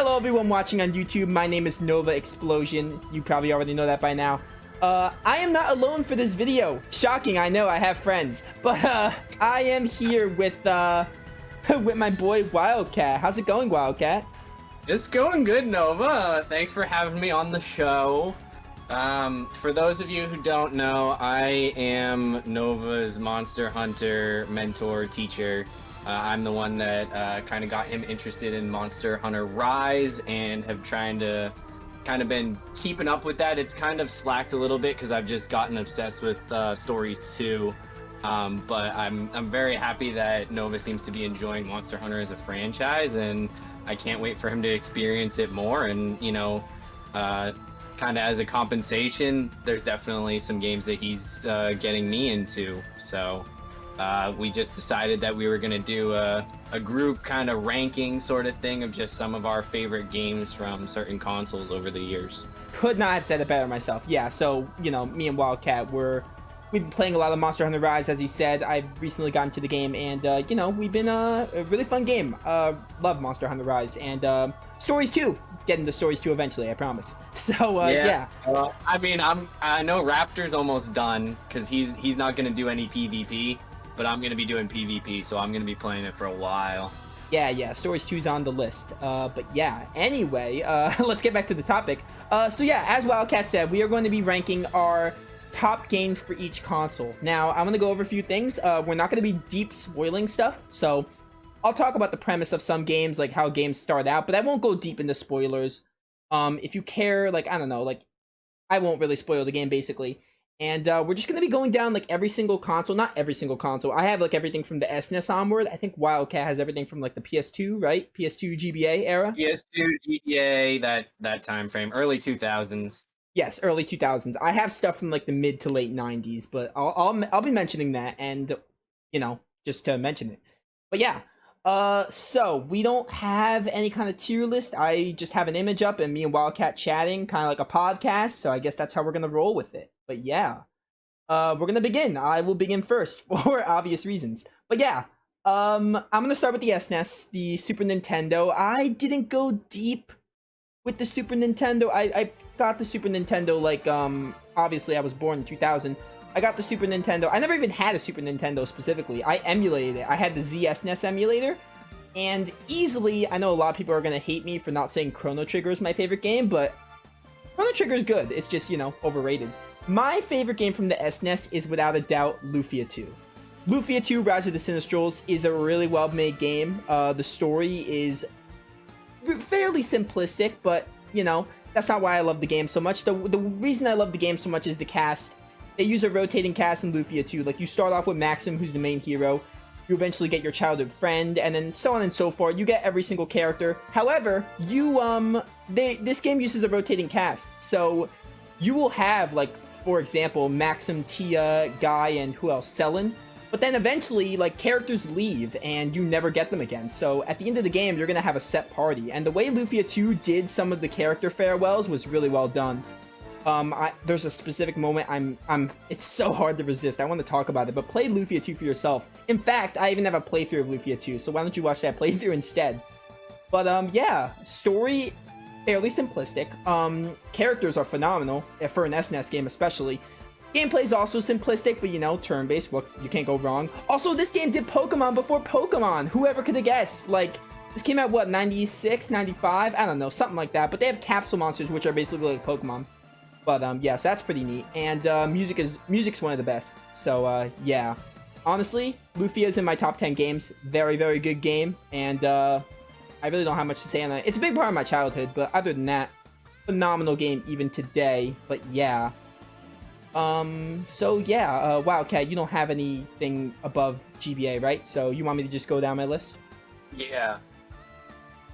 Hello everyone watching on YouTube, my name is Novaexplosion. You probably already know that by now. I am not alone for this video. Shocking, I know, I have friends. But I am here with with my boy Wildcat. How's it going, Wildcat? It's going good, Nova. Thanks for having me on the show. For those of you who don't know, I am Nova's Monster Hunter mentor teacher. I'm the one that kind of got him interested in Monster Hunter Rise and have kind of been keeping up with that. It's kind of slacked a little bit because I've just gotten obsessed with Stories 2. But I'm very happy that Nova seems to be enjoying Monster Hunter as a franchise, and I can't wait for him to experience it more. And, you know, kind of as a compensation, there's definitely some games that he's getting me into. So we just decided that we were going to do a group kind of ranking sort of thing of just some of our favorite games from certain consoles over the years. Could not have said it better myself. Yeah, so, you know, me and Wildcat we've been playing a lot of Monster Hunter Rise, as he said. I've recently gotten to the game, and, you know, we've been a really fun game. Love Monster Hunter Rise, and Stories 2. Getting to Stories 2 eventually, I promise. So, yeah. I mean, I know Raptor's almost done, because he's not going to do any PvP, but I'm going to be doing PvP, so I'm going to be playing it for a while. Yeah, Stories 2's on the list. But yeah, anyway, let's get back to the topic. So yeah, as Wildcat said, we are going to be ranking our top games for each console. Now, I'm going to go over a few things. We're not going to be deep spoiling stuff, so I'll talk about the premise of some games, like how games start out, but I won't go deep into spoilers. If you care, like, I don't know, like, I won't really spoil the game, basically. And we're just going to be going down, like, every single console. Not every single console. I have, like, everything from the SNES onward. I think Wildcat has everything from, like, the PS2, right? PS2 GBA era? PS2, GBA, that time frame. Early 2000s. Yes, early 2000s. I have stuff from, like, the mid to late 90s, but I'll be mentioning that, and, you know, just to mention it. But yeah, so we don't have any kind of tier list. I just have an image up and me and Wildcat chatting, kind of like a podcast, so I guess that's how we're going to roll with it. But yeah, we're going to begin. I will begin first for obvious reasons. But yeah, I'm going to start with the SNES, the Super Nintendo. I didn't go deep with the Super Nintendo. I got the Super Nintendo, like, obviously I was born in 2000. I got the Super Nintendo. I never even had a Super Nintendo specifically. I emulated it. I had the ZSNES emulator. And easily, I know a lot of people are going to hate me for not saying Chrono Trigger is my favorite game, but Chrono Trigger is good. It's just, you know, overrated. My favorite game from the SNES is without a doubt Lufia 2. Lufia 2 Rise of the Sinistrals is a really well-made game. The story is fairly simplistic, but, you know, that's not why I love the game so much. The reason I love the game so much is the cast. They use a rotating cast in Lufia 2. Like, you start off with Maxim, who's the main hero. You eventually get your childhood friend, and then so on and so forth. You get every single character. However, this game uses a rotating cast. So, you will have, like, for example, Maxim, Tia, Guy, and who else? Selin. But then eventually, like, characters leave, and you never get them again. So, at the end of the game, you're gonna have a set party. And the way Lufia 2 did some of the character farewells was really well done. There's a specific moment it's so hard to resist. I want to talk about it, but play Lufia 2 for yourself. In fact, I even have a playthrough of Lufia 2, so why don't you watch that playthrough instead? But, yeah, story, fairly simplistic. Characters are phenomenal, for an SNES game especially. Gameplay is also simplistic, but, you know, turn-based, what, you can't go wrong. Also, this game did Pokemon before Pokemon! Whoever could have guessed? Like, this came out, what, 96, 95? I don't know, something like that. But they have capsule monsters, which are basically like Pokemon. But, yeah, so that's pretty neat. And, music's one of the best. So, yeah. Honestly, Lufia is in my top 10 games. Very, very good game. And, I really don't have much to say on it. It's a big part of my childhood, but other than that, phenomenal game even today. But, yeah. So, yeah, Wildcat, you don't have anything above GBA, right? So, you want me to just go down my list? Yeah.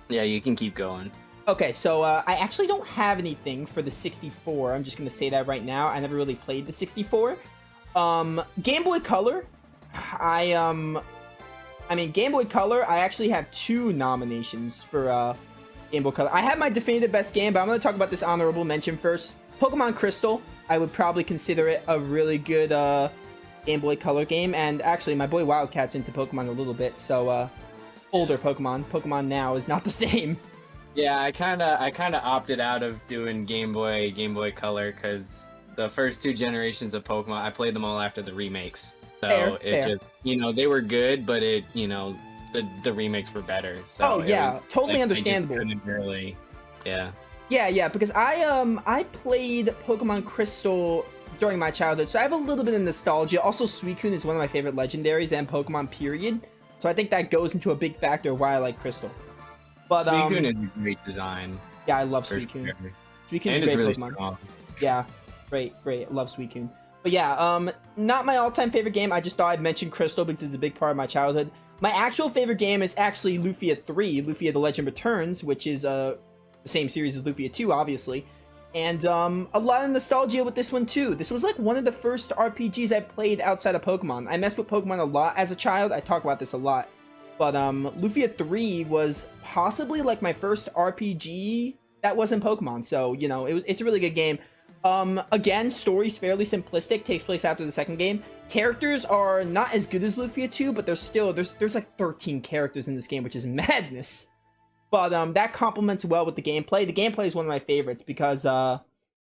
Yeah, you can keep going. Okay, so I actually don't have anything for the 64. I'm just going to say that right now. I never really played the 64. Game Boy Color. I mean, Game Boy Color, I actually have 2 nominations for Game Boy Color. I have my definitive best game, but I'm going to talk about this honorable mention first. Pokemon Crystal. I would probably consider it a really good Game Boy Color game. And actually, my boy Wildcat's into Pokemon a little bit, so older Pokemon. Pokemon Now is not the same. Yeah, I kind of opted out of doing Game Boy Color because the first two generations of Pokemon, I played them all after the remakes. So it Fair. just, they were good, but the remakes were better. So Oh it was yeah, totally like, understandable. I just couldn't really, yeah. Yeah, because I played Pokemon Crystal during my childhood, so I have a little bit of nostalgia. Also, Suicune is one of my favorite legendaries and Pokemon period. So I think that goes into a big factor of why I like Crystal. But Suicune is a great design. yeah, I love For Suicune. sure. Suicune's And a it's great really Pokemon. strong. Yeah, great. I love Suicune. But yeah, not my all-time favorite game. I just thought I'd mention Crystal because it's a big part of my childhood. My actual favorite game is actually Lufia 3, Lufia the Legend Returns, which is the same series as Lufia 2, obviously. And a lot of nostalgia with this one too. This was like one of the first RPGs I played outside of Pokemon. I messed with Pokemon a lot as a child. I talk about this a lot. But Lufia 3 was possibly like my first RPG that wasn't Pokemon. So, it's a really good game. Again, story's fairly simplistic, takes place after the second game. Characters are not as good as Lufia 2, but there's like 13 characters in this game, which is madness. But that complements well with the gameplay. The gameplay is one of my favorites because the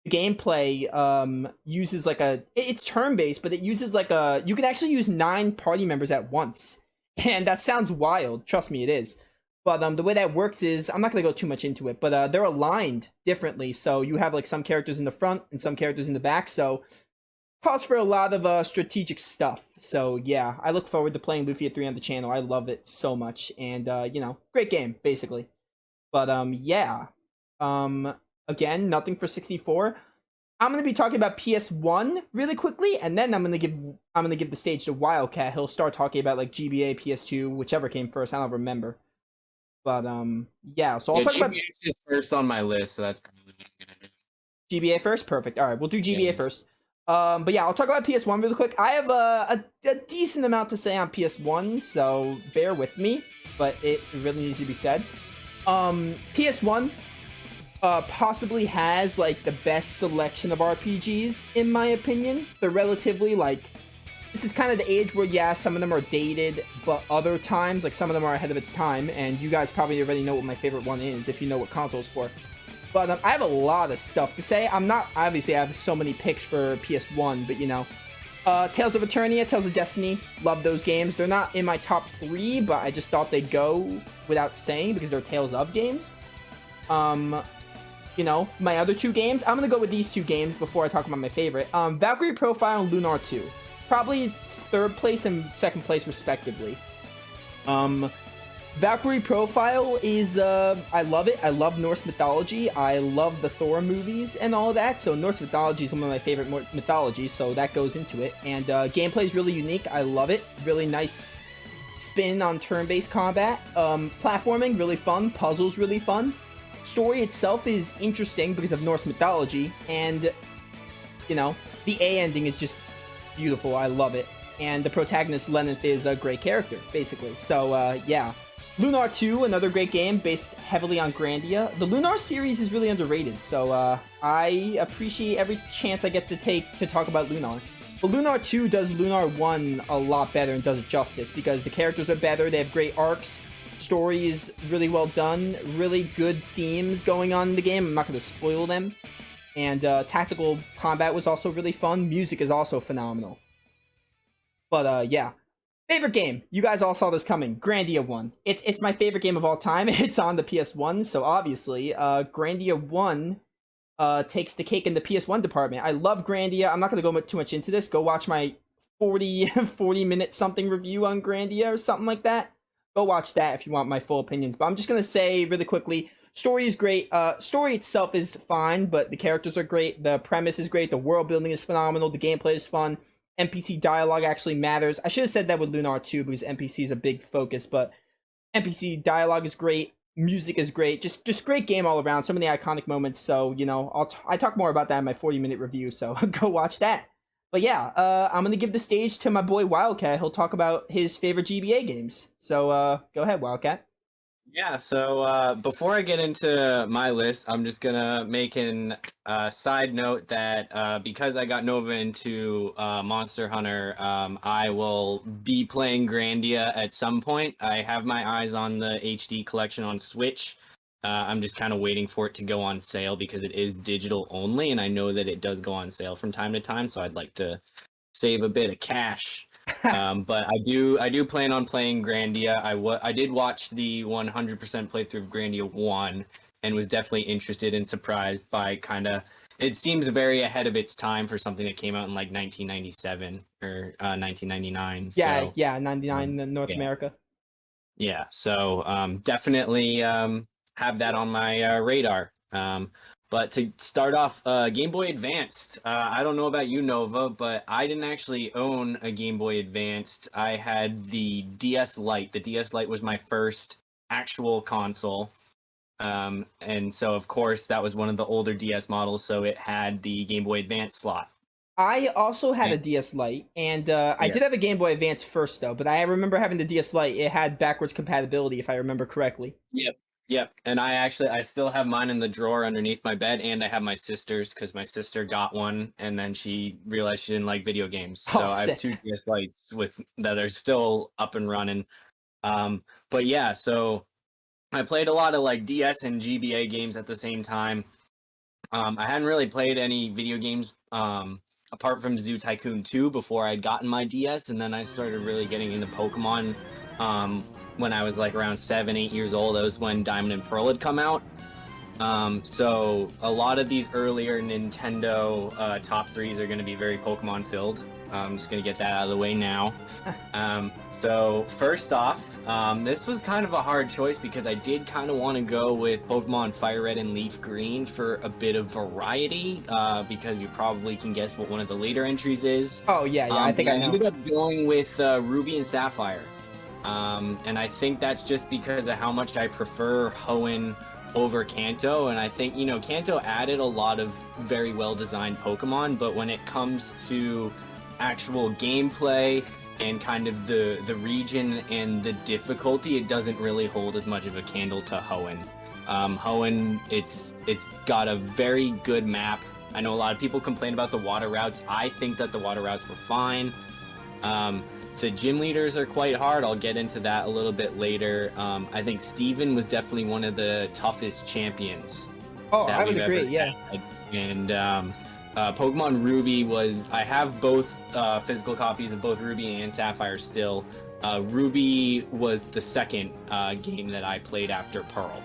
gameplay uses like it's turn-based, but it uses like you can actually use 9 party members at once. And that sounds wild, trust me, it is. But the way that works is, I'm not going to go too much into it, but they're aligned differently. So you have like some characters in the front and some characters in the back. So calls for a lot of strategic stuff. So yeah, I look forward to playing Lufia 3 on the channel. I love it so much. And, great game, basically. But yeah. Again, nothing for 64. I'm gonna be talking about PS1 really quickly, and then I'm gonna give the stage to Wildcat. He'll start talking about like GBA, PS2, whichever came first. I don't remember. But yeah. So I'll talk about GBA is just first on my list, so that's probably what I'm gonna do. GBA first. Perfect. All right, we'll do GBA Yeah. first. But yeah, I'll talk about PS1 really quick. I have a decent amount to say on PS1, so bear with me. But it really needs to be said. PS1 possibly has like the best selection of RPGs in my opinion. They're relatively like, this is kind of the age where yeah, some of them are dated, but other times like some of them are ahead of its time. And you guys probably already know what my favorite one is if you know what console it's for. But I have a lot of stuff to say. Obviously I have so many picks for PS1, but Tales of Eternia, Tales of Destiny, love those games. They're not in my top 3, but I just thought they'd go without saying because they're Tales of games. My other 2 games, I'm gonna go with these 2 games before I talk about my favorite. Valkyrie Profile and Lunar 2. Probably 3rd place and 2nd place respectively. Valkyrie Profile is, I love it. I love Norse mythology. I love the Thor movies and all that. So Norse mythology is one of my favorite mythologies, so that goes into it. And gameplay is really unique. I love it. Really nice spin on turn-based combat. Platforming, really fun. Puzzles, really fun. Story itself is interesting because of Norse mythology. And, the A ending is just beautiful. I love it. And the protagonist, Lenneth, is a great character, basically. So, yeah. Lunar 2, another great game based heavily on Grandia. The Lunar series is really underrated, so I appreciate every chance I get to take to talk about Lunar. But Lunar 2 does Lunar 1 a lot better and does it justice because the characters are better, they have great arcs, story is really well done, really good themes going on in the game. I'm not going to spoil them. And tactical combat was also really fun. Music is also phenomenal. But yeah. Favorite game. You guys all saw this coming. Grandia 1. It's my favorite game of all time. It's on the PS1, so obviously, Grandia 1 takes the cake in the PS1 department. I love Grandia. I'm not going to go too much into this. Go watch my 40 minute something review on Grandia or something like that. Go watch that if you want my full opinions. But I'm just going to say really quickly, story is great. Story itself is fine, but the characters are great. The premise is great. The world building is phenomenal. The gameplay is fun. NPC dialogue actually matters. I should have said that with Lunar 2 because NPC is a big focus, but NPC dialogue is great. Music is great. Just great game all around. So many iconic moments. So, I talk more about that in my 40-minute review, so go watch that. But yeah, I'm going to give the stage to my boy Wildcat. He'll talk about his favorite GBA games. So go ahead, Wildcat. Yeah, so before I get into my list, I'm just gonna make an side note that because I got Nova into Monster Hunter, I will be playing Grandia at some point. I have my eyes on the HD collection on Switch, I'm just kind of waiting for it to go on sale because it is digital only, and I know that it does go on sale from time to time. So I'd like to save a bit of cash. But I do plan on playing Grandia. I did watch the 100% playthrough of Grandia 1 and was definitely interested and surprised by kind of, it seems very ahead of its time for something that came out in like 1997 or 1999. Yeah, So yeah, 99 in North yeah, America. yeah. So definitely have that on my radar. But to start off, Game Boy Advanced. I don't know about you, Nova, but I didn't actually own a Game Boy Advanced. I had the DS Lite. The DS Lite was my first actual console. And so, of course, that was one of the older DS models, so it had the Game Boy Advance slot. I also had Yeah. a DS Lite, and I Yeah. did have a Game Boy Advance first, though. But I remember having the DS Lite. It had backwards compatibility, if I remember correctly. Yep. Yep. And I still have mine in the drawer underneath my bed, and I have my sister's because my sister got one and then she realized she didn't like video games. Oh, So I have two sick. DS Lites with that are still up and running. But yeah, so I played a lot of like DS and GBA games at the same time. I hadn't really played any video games apart from Zoo Tycoon 2 before I'd gotten my DS, and then I started really getting into Pokemon when I was like around 7, 8 years old. That was when Diamond and Pearl had come out. So a lot of these earlier Nintendo top threes are going to be very Pokemon filled. I'm just going to get that out of the way now. So first off, this was kind of a hard choice because I did kind of want to go with Pokemon Fire Red and Leaf Green for a bit of variety, because you probably can guess what one of the later entries is. Oh, yeah, yeah. I think But I know. ended up going with Ruby and Sapphire. And I think that's just because of how much I prefer Hoenn over Kanto, and I think, you know, Kanto added a lot of very well designed Pokemon, but when it comes to actual gameplay and kind of the region and the difficulty, it doesn't really hold as much of a candle to Hoenn. Hoenn, it's got a very good map. I know a lot of people complain about the water routes. I think that the water routes were fine. The gym leaders are quite hard. I'll get into that a little bit later. I think Steven was definitely one of the toughest champions Oh, that I would we've agree. ever Yeah. had. And Pokemon Ruby was, I have both physical copies of both Ruby and Sapphire still. Ruby was the second game that I played after Pearl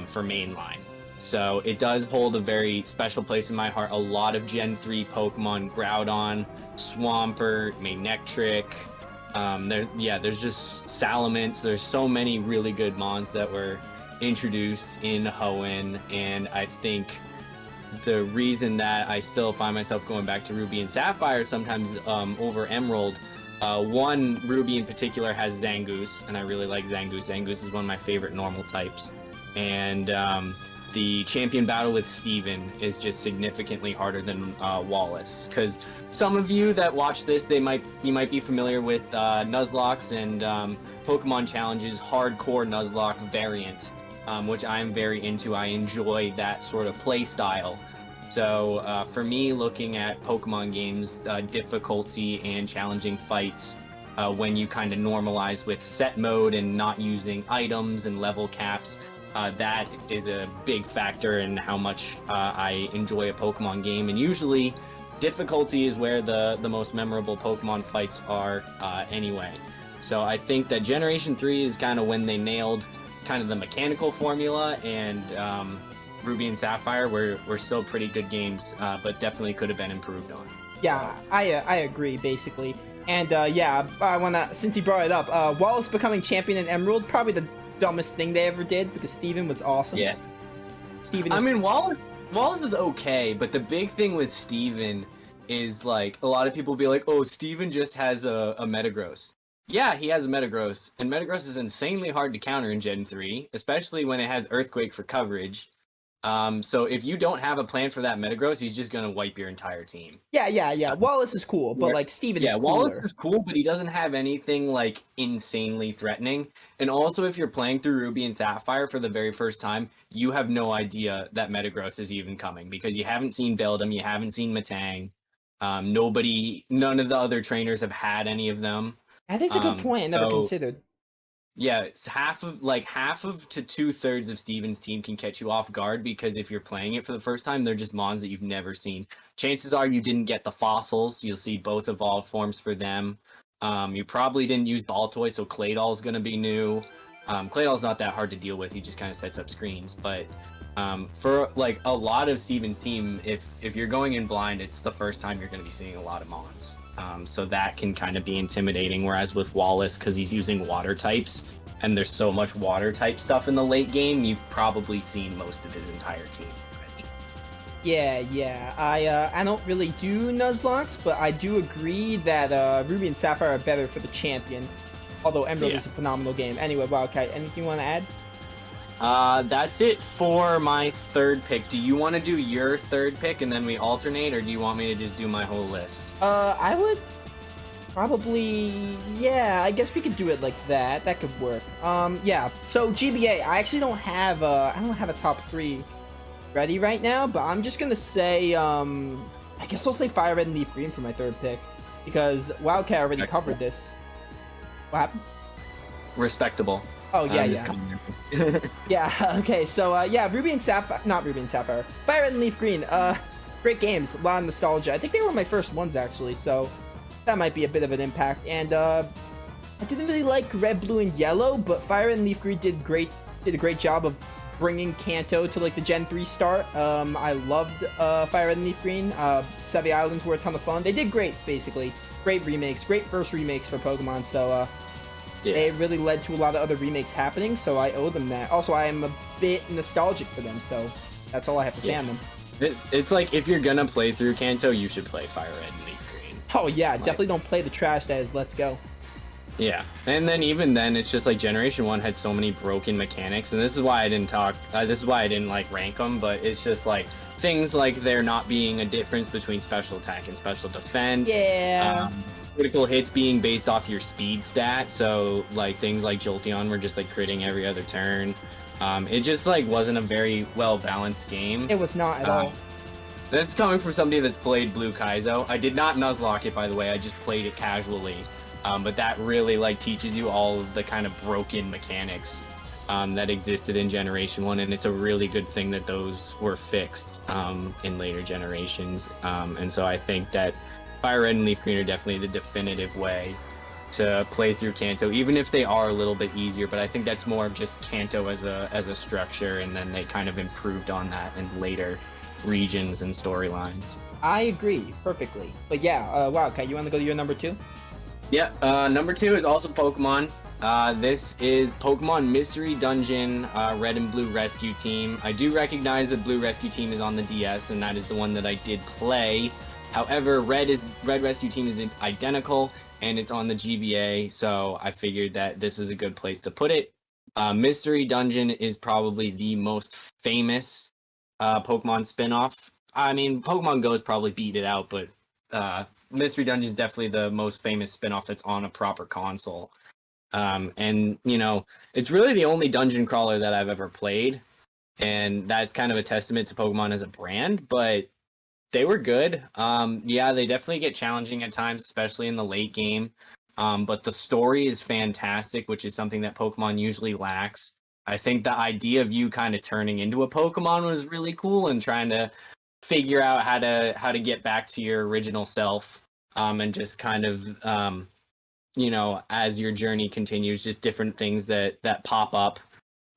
for mainline. So it does hold a very special place in my heart. A lot of Gen 3 Pokemon, Groudon, Swampert, Manectric. There's just Salamence. There's so many really good mons that were introduced in Hoenn, and I think the reason that I still find myself going back to Ruby and Sapphire sometimes over Emerald, one, Ruby in particular has Zangoose, and I really like Zangoose. Zangoose is one of my favorite normal types, and the champion battle with Steven is just significantly harder than Wallace. Because some of you that watch this, you might be familiar with Nuzlocke's and Pokemon Challenge's hardcore Nuzlocke variant, which I'm very into. I enjoy that sort of play style. So for me, looking at Pokemon games, difficulty and challenging fights, when you kind of normalize with set mode and not using items and level caps, that is a big factor in how much I enjoy a Pokemon game. And usually, difficulty is where the most memorable Pokemon fights are anyway. So I think that Generation 3 is kind of when they nailed kind of the mechanical formula, and Ruby and Sapphire were still pretty good games, but definitely could have been improved on. Yeah, I agree basically. And yeah, I wanna, since he brought it up, Wallace becoming champion in Emerald, probably the dumbest thing they ever did, because Steven was awesome. Yeah. Steven. I mean, Wallace is okay, but the big thing with Steven is like a lot of people be like, "Oh, Steven just has a Metagross." Yeah, he has a Metagross, and Metagross is insanely hard to counter in Gen 3, especially when it has Earthquake for coverage. So if you don't have a plan for that Metagross, he's just gonna wipe your entire team. Yeah. Wallace is cool, but like Steven is cooler. Wallace is cool, but he doesn't have anything like insanely threatening. And also, if you're playing through Ruby and Sapphire for the very first time, you have no idea that Metagross is even coming because you haven't seen Beldum, you haven't seen Matang. None of the other trainers have had any of them. That is a good point. I never So considered. Yeah, it's half of to 2/3 of Steven's team can catch you off guard because if you're playing it for the first time, they're just mons that you've never seen. Chances are you didn't get the fossils. You'll see both evolved forms for them. You probably didn't use Baltoy, so Claydol's going to be new. Claydol's not that hard to deal with. He just kind of sets up screens. But for like a lot of Steven's team, if you're going in blind, it's the first time you're going to be seeing a lot of mons. So that can kind of be intimidating. Whereas with Wallace, because he's using water types, and there's so much water type stuff in the late game, you've probably seen most of his entire team already. Yeah. I don't really do Nuzlocke, but I do agree that Ruby and Sapphire are better for the champion. Although Emerald is a phenomenal game. Anyway, Wildcat, anything you want to add? That's it for my third pick. Do you want to do your third pick and then we alternate, or do you want me to just do my whole list? I would probably, yeah, I guess we could do it like that. That could work. Yeah. So GBA, I actually don't have a top 3 ready right now, but I'm just gonna say, I guess I'll say Fire Red and Leaf Green for my third pick because Wildcat already covered this. What happened? Respectable. Oh yeah. Yeah. Okay. So yeah, Ruby and Sapphire, not Ruby and Sapphire, Fire Red and Leaf Green. Great games, a lot of nostalgia. I think they were my first ones actually, so that might be a bit of an impact. And I didn't really like Red, Blue, and Yellow, but Fire Red and Leaf Green did a great job of bringing Kanto to like the Gen 3 start. I loved Fire Red and Leaf Green. Sevi Islands were a ton of fun. They did great, basically. Great remakes, great first remakes for Pokemon. So it really led to a lot of other remakes happening. So I owe them that. Also, I am a bit nostalgic for them. So that's all I have to say on them. It's like if you're gonna play through Kanto, you should play Fire Red and Leaf Green. Oh yeah, definitely don't play the trash that is Let's Go. Yeah, and then even then, it's just like Generation 1 had so many broken mechanics, and this is why I didn't like rank them, but it's just like things like there not being a difference between special attack and special defense. Yeah. Critical hits being based off your speed stat, so like things like Jolteon were just like critting every other turn. It just like wasn't a very well balanced game. It was not at all. This is coming from somebody that's played Blue Kaizo. I did not Nuzlocke it, by the way. I just played it casually. But that really like teaches you all of the kind of broken mechanics that existed in Generation 1, and it's a really good thing that those were fixed in later generations. And so I think that Fire Red and Leaf Green are definitely the definitive way to play through Kanto, even if they are a little bit easier. But I think that's more of just Kanto as a structure, and then they kind of improved on that in later regions and storylines. I agree perfectly. But yeah, Wildcat, you want to go to your number 2? Yeah, number 2 is also Pokemon. This is Pokemon Mystery Dungeon Red and Blue Rescue Team. I do recognize that Blue Rescue Team is on the DS, and that is the one that I did play. However, Red Rescue Team is identical, and it's on the GBA, so I figured that this was a good place to put it. Mystery Dungeon is probably the most famous Pokemon spin-off. I mean, Pokemon Go's probably beat it out, but Mystery Dungeon is definitely the most famous spin-off that's on a proper console. And, you know, it's really the only dungeon crawler that I've ever played, and that's kind of a testament to Pokemon as a brand, but they were good. Yeah, they definitely get challenging at times, especially in the late game. But the story is fantastic, which is something that Pokemon usually lacks. I think the idea of you kind of turning into a Pokemon was really cool, and trying to figure out how to get back to your original self, and just kind of you know, as your journey continues, just different things that pop up.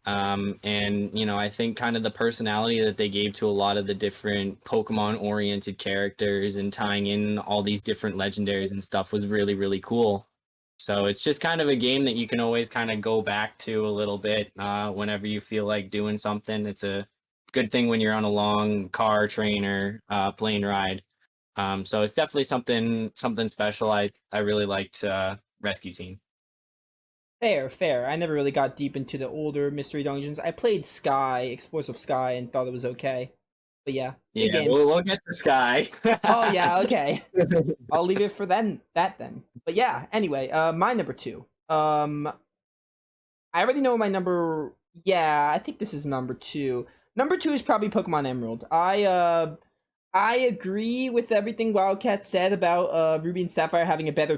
And, you know, I think kind of the personality that they gave to a lot of the different Pokemon-oriented characters and tying in all these different legendaries and stuff was really, really cool. So it's just kind of a game that you can always kind of go back to a little bit whenever you feel like doing something. It's a good thing when you're on a long car, train, or plane ride. So it's definitely something special. I really liked Rescue Team. Fair. I never really got deep into the older Mystery Dungeons. I played Sky, Explosive Sky, and thought it was okay. But yeah, yeah, we'll get to Sky. Oh yeah, okay. I'll leave it for that then. But yeah, anyway, my number 2. I already know my number. Yeah, I think this is number 2. Number 2 is probably Pokemon Emerald. I agree with everything Wildcat said about Ruby and Sapphire having a better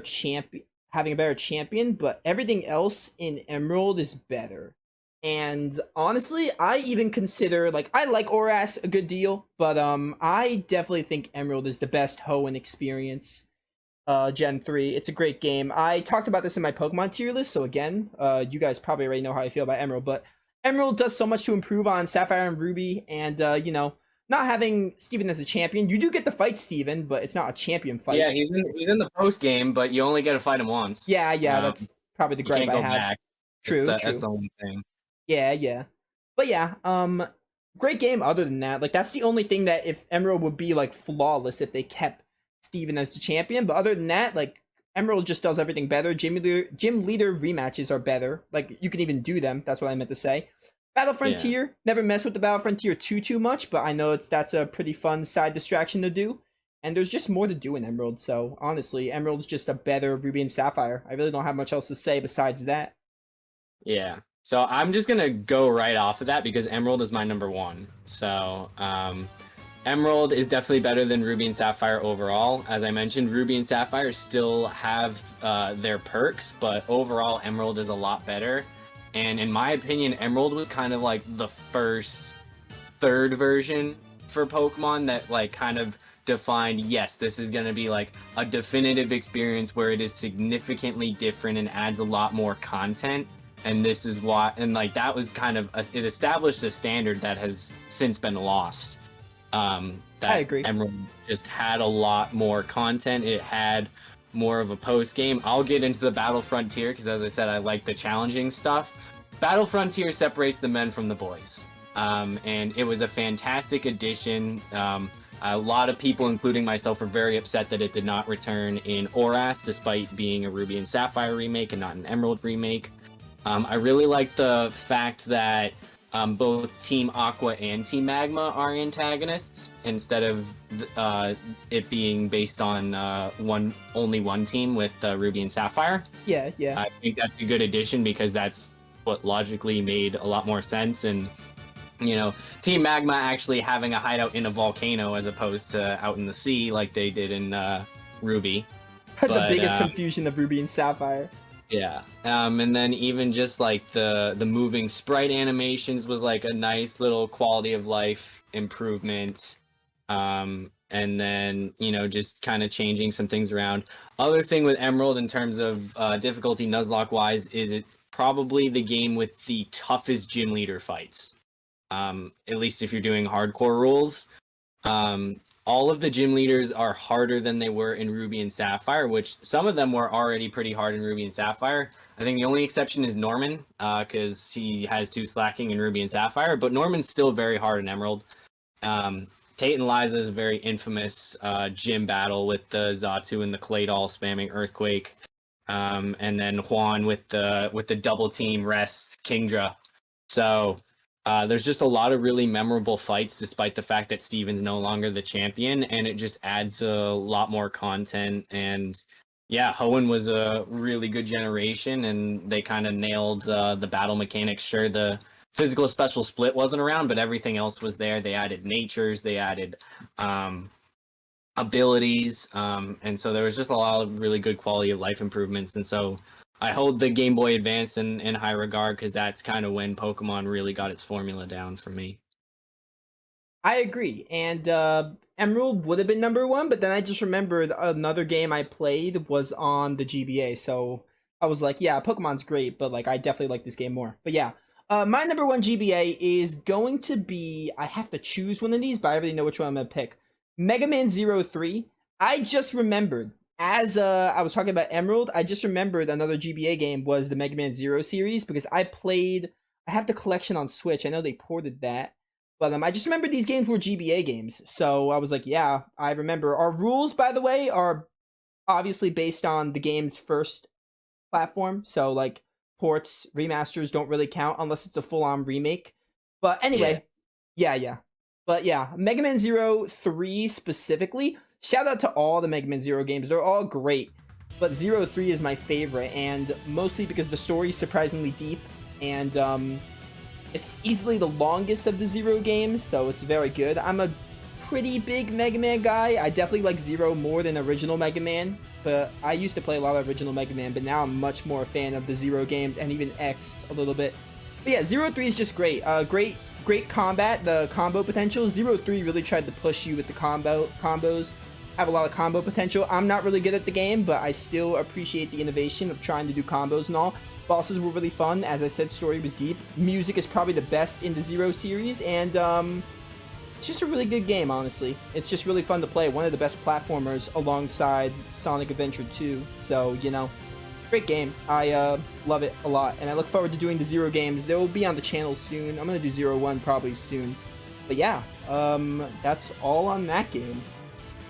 having a better champion, but everything else in Emerald is better. And honestly, I even consider, like, I like Oras a good deal, but I definitely think Emerald is the best Hoenn experience. Gen 3. It's a great game. I talked about this in my Pokemon tier list, so again, you guys probably already know how I feel about Emerald, but Emerald does so much to improve on Sapphire and Ruby, and, you know, not having Steven as a champion, you do get to fight Steven, but it's not a champion fight. Yeah, he's in the post game, but you only get to fight him once. Yeah, that's probably the gripe you can't I go have. back. True. That's the only thing. Yeah. But yeah, great game other than that. Like, that's the only thing that if Emerald would be, like, flawless if they kept Steven as the champion, but other than that, like, Emerald just does everything better. Gym leader rematches are better. Like, you can even do them. That's what I meant to say. Battle Frontier, never mess with the Battle Frontier too much, but I know that's a pretty fun side distraction to do. And there's just more to do in Emerald, so honestly, Emerald's just a better Ruby and Sapphire. I really don't have much else to say besides that. Yeah. So I'm just gonna go right off of that because Emerald is my number one. So Emerald is definitely better than Ruby and Sapphire overall. As I mentioned, Ruby and Sapphire still have their perks, but overall Emerald is a lot better. And in my opinion, Emerald was kind of like the third version for Pokemon that like kind of defined, yes, this is going to be like a definitive experience where it is significantly different and adds a lot more content. And this is why, and like that was kind of, it established a standard that has since been lost. I agree. Emerald just had a lot more content. It had more of a post game. I'll get into the Battle Frontier because, as I said, I like the challenging stuff. Battle Frontier separates the men from the boys, and it was a fantastic addition. A lot of people, including myself, are very upset that it did not return in Oras, despite being a Ruby and Sapphire remake and not an Emerald remake. I really like the fact that both Team Aqua and Team Magma are antagonists instead of it being based on only one team with Ruby and Sapphire. Yeah. I think that's a good addition because that's what logically made a lot more sense. And, you know, Team Magma actually having a hideout in a volcano as opposed to out in the sea like they did in Ruby. The biggest confusion of Ruby and Sapphire. Yeah, and then even just like the moving sprite animations was like a nice little quality of life improvement. And then, you know, just kind of changing some things around. Other thing with Emerald in terms of difficulty Nuzlocke wise is it's probably the game with the toughest gym leader fights. At least if you're doing hardcore rules. All of the gym leaders are harder than they were in Ruby and Sapphire, which some of them were already pretty hard in Ruby and Sapphire. I think the only exception is Norman, because he has 2 slacking in Ruby and Sapphire, but Norman's still very hard in Emerald. Tate and Liza's very infamous gym battle with the Xatu and the Claydol spamming Earthquake, and then Juan with the double team rest Kingdra. So there's just a lot of really memorable fights despite the fact that Steven's no longer the champion, and it just adds a lot more content. And yeah, Hoenn was a really good generation, and they kind of nailed the battle mechanics. Sure, the physical special split wasn't around, but everything else was there. They added natures, they added abilities, and so there was just a lot of really good quality of life improvements. And so I hold the Game Boy Advance in high regard because that's kind of when Pokemon really got its formula down for me. I agree, and Emerald would have been number 1, but then I just remembered another game I played was on the GBA, so I was like, yeah, Pokemon's great, but like I definitely like this game more. But yeah, my number 1 GBA is going to be, I have to choose one of these, but I already know which one I'm going to pick. Mega Man 03. I just remembered, as I was talking about Emerald, I just remembered another GBA game was the Mega Man Zero series, because I have the collection on Switch. I know they ported that, but I just remember these games were GBA games. So I was like, yeah, I remember. Our rules, by the way, are obviously based on the game's first platform. So like ports, remasters don't really count unless it's a full-on remake. But anyway, yeah. But yeah, Mega Man 03 specifically, shout out to all the Mega Man Zero games. They're all great, but 03 is my favorite, and mostly because the story is surprisingly deep, and it's easily the longest of the Zero games, so it's very good. I'm a pretty big Mega Man guy. I definitely like Zero more than original Mega Man, but I used to play a lot of original Mega Man, but now I'm much more a fan of the Zero games and even X a little bit. But yeah, Zero 3 is just great. Great combat, the combo potential. Zero 3 really tried to push you with the combos. Have a lot of combo potential. I'm not really good at the game, but I still appreciate the innovation of trying to do combos and all. Bosses were really fun. As I said, story was deep. Music is probably the best in the Zero series, and it's just a really good game, honestly. It's just really fun to play. One of the best platformers alongside Sonic Adventure 2. So, you know, great game. I love it a lot, and I look forward to doing the Zero games. They will be on the channel soon. I'm gonna do Zero 1 probably soon. But yeah, that's all on that game.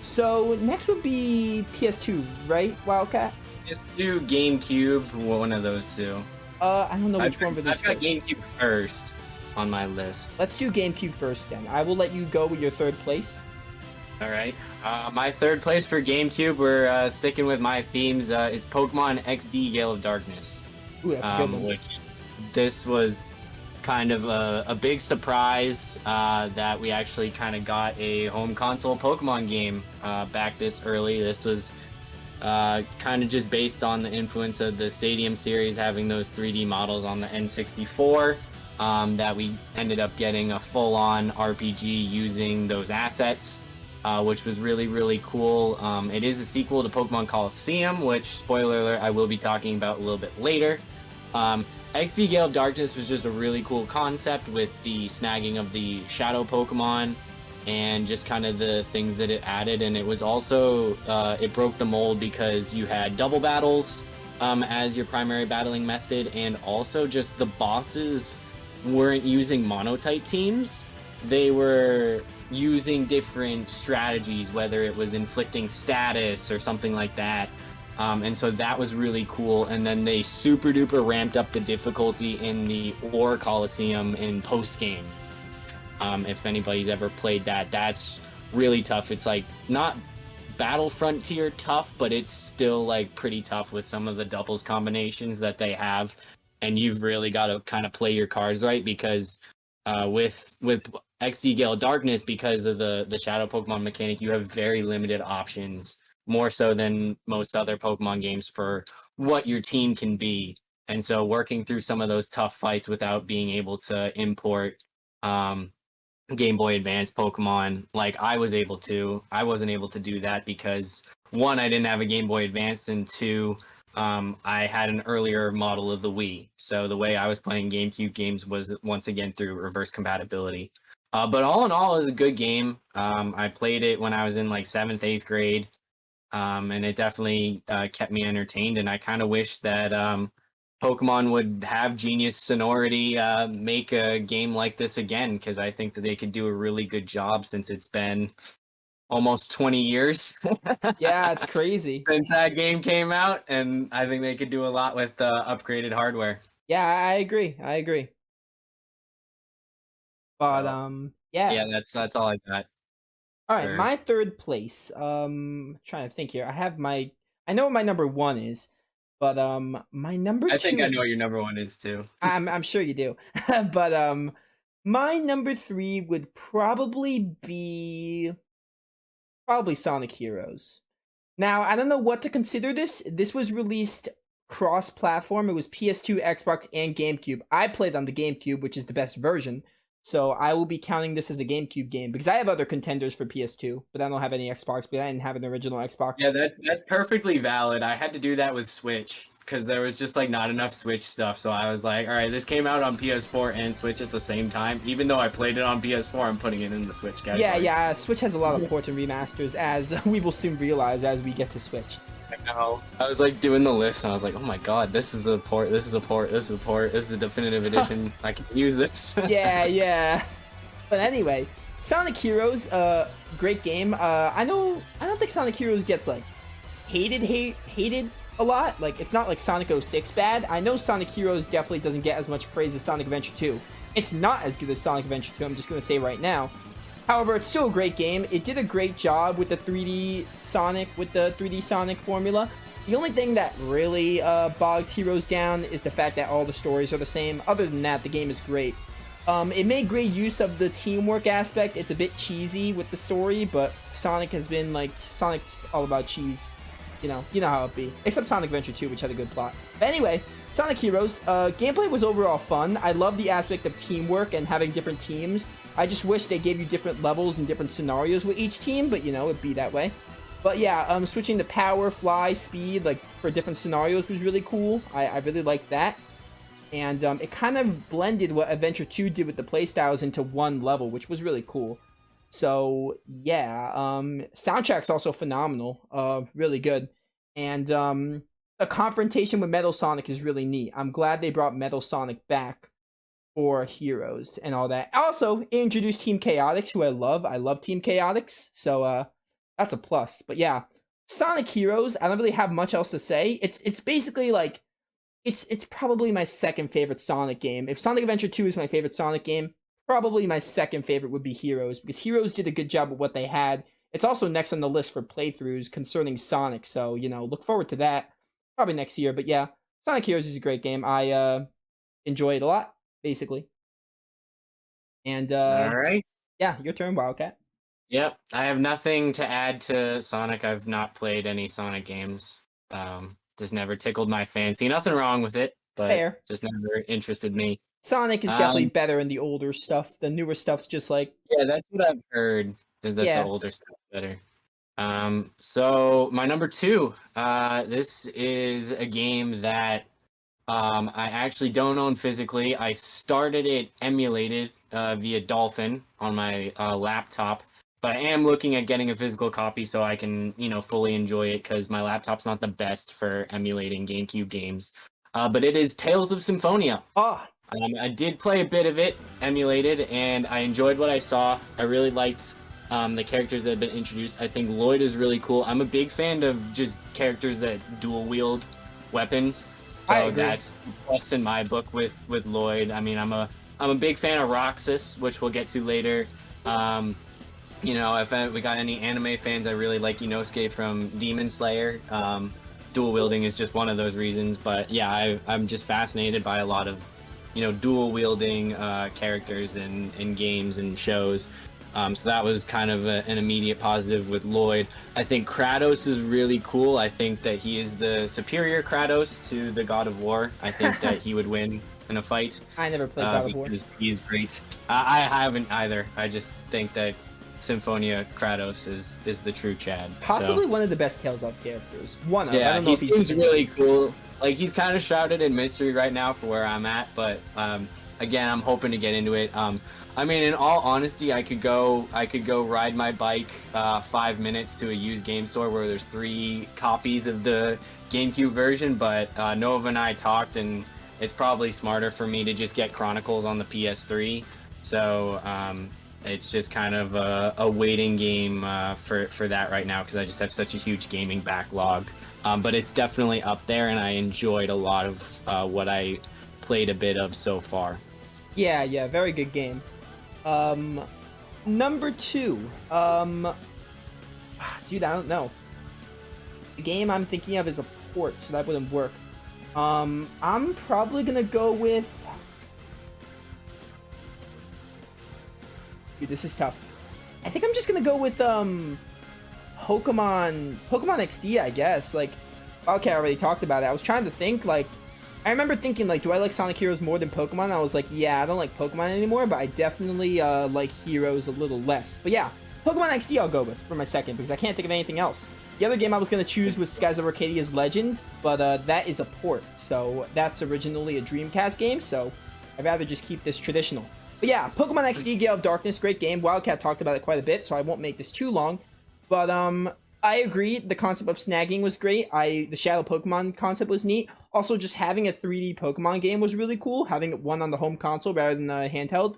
So next would be PS2, right, Wildcat? PS2, GameCube, I of those two. I don't know which one for this. I've got GameCube first on my list. Let's do GameCube first then. I will let you go with your third place. All right. My third place for GameCube, we're sticking with my themes. It's Pokemon XD Gale of Darkness. Ooh, that's a good one. Which this was kind of a big surprise that we actually kind of got a home console Pokemon game back this early. This was kind of just based on the influence of the Stadium series, having those 3D models on the N64, that we ended up getting a full-on RPG using those assets, which was really, really cool. It is a sequel to Pokemon Coliseum, which, spoiler alert, I will be talking about a little bit later. XD Gale of Darkness was just a really cool concept with the snagging of the Shadow Pokemon and just kind of the things that it added. And it was also, it broke the mold because you had double battles as your primary battling method, and also just the bosses weren't using monotype teams. They were using different strategies, whether it was inflicting status or something like that. And so that was really cool. And then they super duper ramped up the difficulty in the Ore Coliseum in post game. If anybody's ever played that, that's really tough. It's like not Battle Frontier tough, but it's still like pretty tough with some of the doubles combinations that they have. And you've really got to kind of play your cards right, because with XD Gale of Darkness, because of the Shadow Pokemon mechanic, you have very limited options, more so than most other Pokemon games, for what your team can be. And so working through some of those tough fights without being able to import Game Boy Advance Pokemon like I was able to, I wasn't able to do that because, one, I didn't have a Game Boy Advance, and two, I had an earlier model of the Wii. So the way I was playing GameCube games was once again through reverse compatibility. But all in all, it was a good game. I played it when I was in like 7th, 8th grade. And it definitely kept me entertained, and I kind of wish that Pokemon would have Genius Sonority make a game like this again, because I think that they could do a really good job, since it's been almost 20 years. Yeah, it's crazy. Since that game came out, and I think they could do a lot with upgraded hardware. Yeah, I agree. But yeah. Yeah, that's all I got. All right, Sure. my third place. Trying to think here. I know what my number 1 is, but my number 2. I think I know what your number 1 is too. I'm sure you do. But my number 3 would probably be Sonic Heroes. Now, I don't know what to consider this. This was released cross-platform. It was PS2, Xbox, and GameCube. I played on the GameCube, which is the best version. So I will be counting this as a GameCube game, because I have other contenders for PS2, but I don't have any Xbox, but I didn't have an original Xbox. Yeah, that's perfectly valid. I had to do that with Switch, because there was just like not enough Switch stuff. So I was like, all right, this came out on PS4 and Switch at the same time. Even though I played it on PS4, I'm putting it in the Switch category. Yeah, Switch has a lot of ports and remasters, as we will soon realize as we get to Switch. I know. I was like doing the list, and I was like, oh my god, this is a port, this is a port, this is a port, this is a definitive edition. I can use this. Yeah. But anyway, Sonic Heroes, great game. I don't think Sonic Heroes gets like hated a lot. Like, it's not like Sonic 06 bad. I know Sonic Heroes definitely doesn't get as much praise as Sonic Adventure 2. It's not as good as Sonic Adventure 2, I'm just gonna say right now. However, it's still a great game. It did a great job with the 3D Sonic formula. The only thing that really bogs Heroes down is the fact that all the stories are the same. Other than that, the game is great. It made great use of the teamwork aspect. It's a bit cheesy with the story, but Sonic has been like, Sonic's all about cheese. You know how it be. Except Sonic Adventure 2, which had a good plot. But anyway, Sonic Heroes, gameplay was overall fun. I love the aspect of teamwork and having different teams. I just wish they gave you different levels and different scenarios with each team, but it'd be that way. But yeah, switching to power, fly, speed, like for different scenarios was really cool. I really liked that. And it kind of blended what Adventure 2 did with the playstyles into one level, which was really cool. So, yeah, soundtrack's also phenomenal, really good. And a confrontation with Metal Sonic is really neat. I'm glad they brought Metal Sonic back for Heroes and all that. Also, it introduced Team Chaotix, who I love. I love Team Chaotix, so that's a plus. But yeah, Sonic Heroes, I don't really have much else to say. It's basically like, it's probably my second favorite Sonic game. If Sonic Adventure 2 is my favorite Sonic game, probably my second favorite would be Heroes, because Heroes did a good job with what they had. It's also next on the list for playthroughs concerning Sonic, so, look forward to that. Probably next year, but yeah, Sonic Heroes is a great game. I enjoy it a lot, basically. And, All right. yeah, your turn, Wildcat. Yep, I have nothing to add to Sonic. I've not played any Sonic games. Just never tickled my fancy. Nothing wrong with it, but Fair. just never interested me. Sonic is definitely better in the older stuff. The newer stuff's just like... Yeah, that's what I've heard, is that the older stuff's better. So my number 2, this is a game that I actually don't own physically. I started it emulated via Dolphin on my laptop, but I am looking at getting a physical copy so I can, fully enjoy it, because my laptop's not the best for emulating GameCube games. But it is Tales of Symphonia. I did play a bit of it emulated, and I enjoyed what I saw. I really liked the characters that have been introduced. I think Lloyd is really cool. I'm a big fan of just characters that dual wield weapons. So that's plus in my book with Lloyd. I mean, I'm a big fan of Roxas, which we'll get to later. If we got any anime fans, I really like Inosuke from Demon Slayer. Dual wielding is just one of those reasons. But yeah, I'm just fascinated by a lot of dual wielding characters in games and shows. So that was kind of an immediate positive with Lloyd. I think Kratos is really cool. I think that he is the superior Kratos to the God of War. I think that he would win in a fight. I never played God of War. Because he is great. I haven't either. I just think that Symphonia Kratos is the true Chad. Possibly one of the best Tales of characters. One of. Yeah, I don't know he if seems really cool. Like, he's kind of shrouded in mystery right now for where I'm at, but again, I'm hoping to get into it. I mean, in all honesty, I could go ride my bike 5 minutes to a used game store where there's 3 copies of the GameCube version, but Nova and I talked, and it's probably smarter for me to just get Chronicles on the PS3. So it's just kind of a waiting game for that right now, because I just have such a huge gaming backlog. But it's definitely up there, and I enjoyed a lot of what I played a bit of so far. Yeah, very good game. Number 2. Dude, I don't know. The game I'm thinking of is a port, so that wouldn't work. I'm probably gonna go with... Dude, this is tough. I think I'm just gonna go with, Pokemon XD, I guess. Like, okay, I already talked about it. I was trying to think, like, I remember thinking, like, do I like Sonic Heroes more than Pokemon? And I was like, yeah, I don't like Pokemon anymore, but I definitely like Heroes a little less. But yeah, Pokemon XD I'll go with for my second, because I can't think of anything else. The other game I was going to choose was Skies of Arcadia's Legend, but that is a port, so that's originally a Dreamcast game, so I'd rather just keep this traditional. But yeah, Pokemon XD Gale of Darkness, great game. Wildcat talked about it quite a bit, so I won't make this too long. But I agree, the concept of snagging was great. The Shadow Pokemon concept was neat. Also, just having a 3D Pokemon game was really cool. Having one on the home console rather than handheld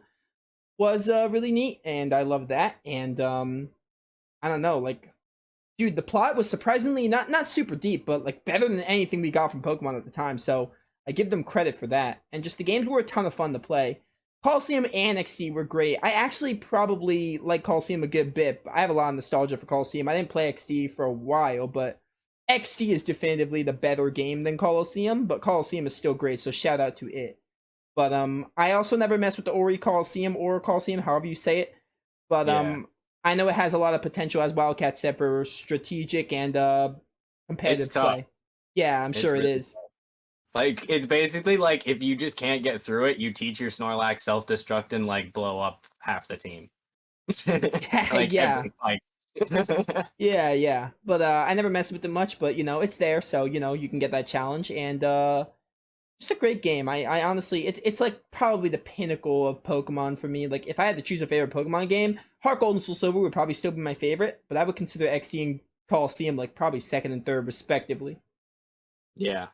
was really neat, and I love that. And I don't know, like, dude, the plot was surprisingly not super deep, but like better than anything we got from Pokemon at the time. So I give them credit for that. And just the games were a ton of fun to play. Coliseum and XD were great. I actually probably like Coliseum a good bit. I have a lot of nostalgia for Coliseum. I didn't play XD for a while, but XD is definitively the better game than Coliseum, but Coliseum is still great, so shout out to it. But I also never messed with the Ori Coliseum or Coliseum, however you say it. But Yeah, I know it has a lot of potential, as Wildcat said, for strategic and it's competitive tough. play. Yeah, I'm It's sure it really is. like it's basically like if you just can't get through it, you teach your Snorlax self-destruct and like blow up half the team. Yeah, Like yeah. every like Yeah, yeah. But I never messed with it much, but it's there, so you can get that challenge and just a great game. I honestly it's like probably the pinnacle of Pokemon for me. Like if I had to choose a favorite Pokemon game, Heart Gold and Soul Silver would probably still be my favorite, but I would consider XD and Coliseum like probably second and third respectively. yeah.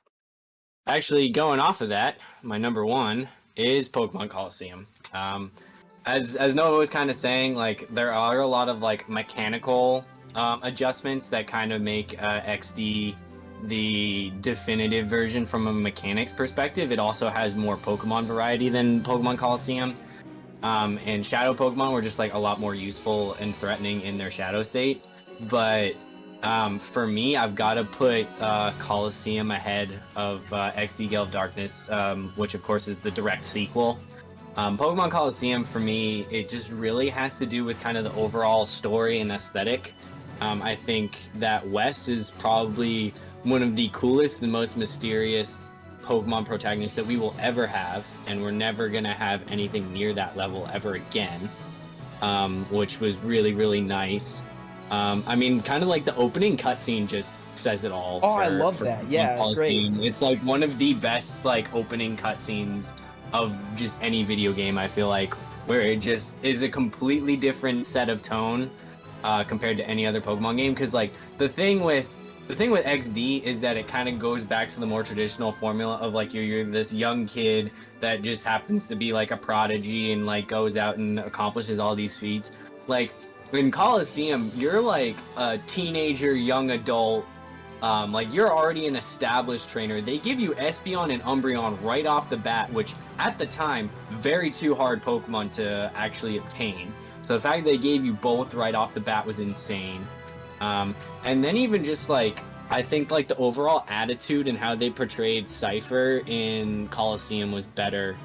Actually, going off of that, my number one is Pokemon Coliseum. As Noah was kind of saying, like there are a lot of like mechanical adjustments that kind of make XD the definitive version from a mechanics perspective. It also has more Pokemon variety than Pokemon Coliseum. And Shadow Pokemon were just like a lot more useful and threatening in their Shadow state. But for me, I've got to put Coliseum ahead of XD Gale of Darkness, which of course is the direct sequel. Pokemon Coliseum for me, it just really has to do with kind of the overall story and aesthetic. I think that West is probably one of the coolest and most mysterious Pokemon protagonists that we will ever have, and we're never gonna have anything near that level ever again. Which was really, really nice. I mean, kind of like the opening cutscene just says it all Oh, I love for that. Pokemon Yeah, it's great. Coliseum. It's like one of the best like opening cutscenes of just any video game. I feel like where it just is a completely different set of tone compared to any other Pokemon game. Because like the thing with XD is that it kind of goes back to the more traditional formula of like you're this young kid that just happens to be like a prodigy and like goes out and accomplishes all these feats. Like in Coliseum, you're like a teenager, young adult. Like you're already an established trainer. They give you Espeon and Umbreon right off the bat, which at the time, very too hard Pokemon to actually obtain. So the fact they gave you both right off the bat was insane. And then even just like I think like the overall attitude and how they portrayed Cypher in Coliseum was better.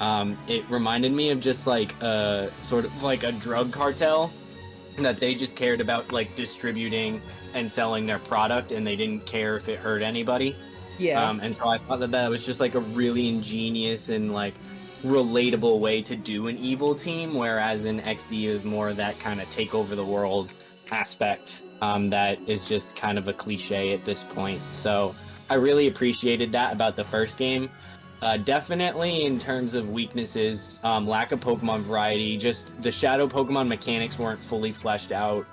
It reminded me of just like a sort of like a drug cartel that they just cared about like distributing and selling their product and they didn't care if it hurt anybody. Yeah. And so I thought that that was just like a really ingenious and like relatable way to do an evil team, whereas in XD is more that kind of take over the world aspect that is just kind of a cliche at this point. So I really appreciated that about the first game. Definitely in terms of weaknesses, lack of Pokemon variety, just the Shadow Pokemon mechanics weren't fully fleshed out.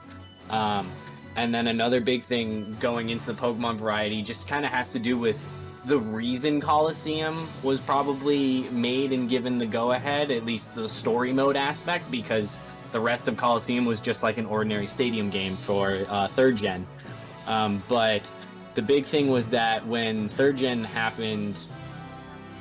And then another big thing going into the Pokemon variety just kind of has to do with the reason Coliseum was probably made and given the go-ahead, at least the story mode aspect, because the rest of Coliseum was just like an ordinary stadium game for third gen. But the big thing was that when third gen happened,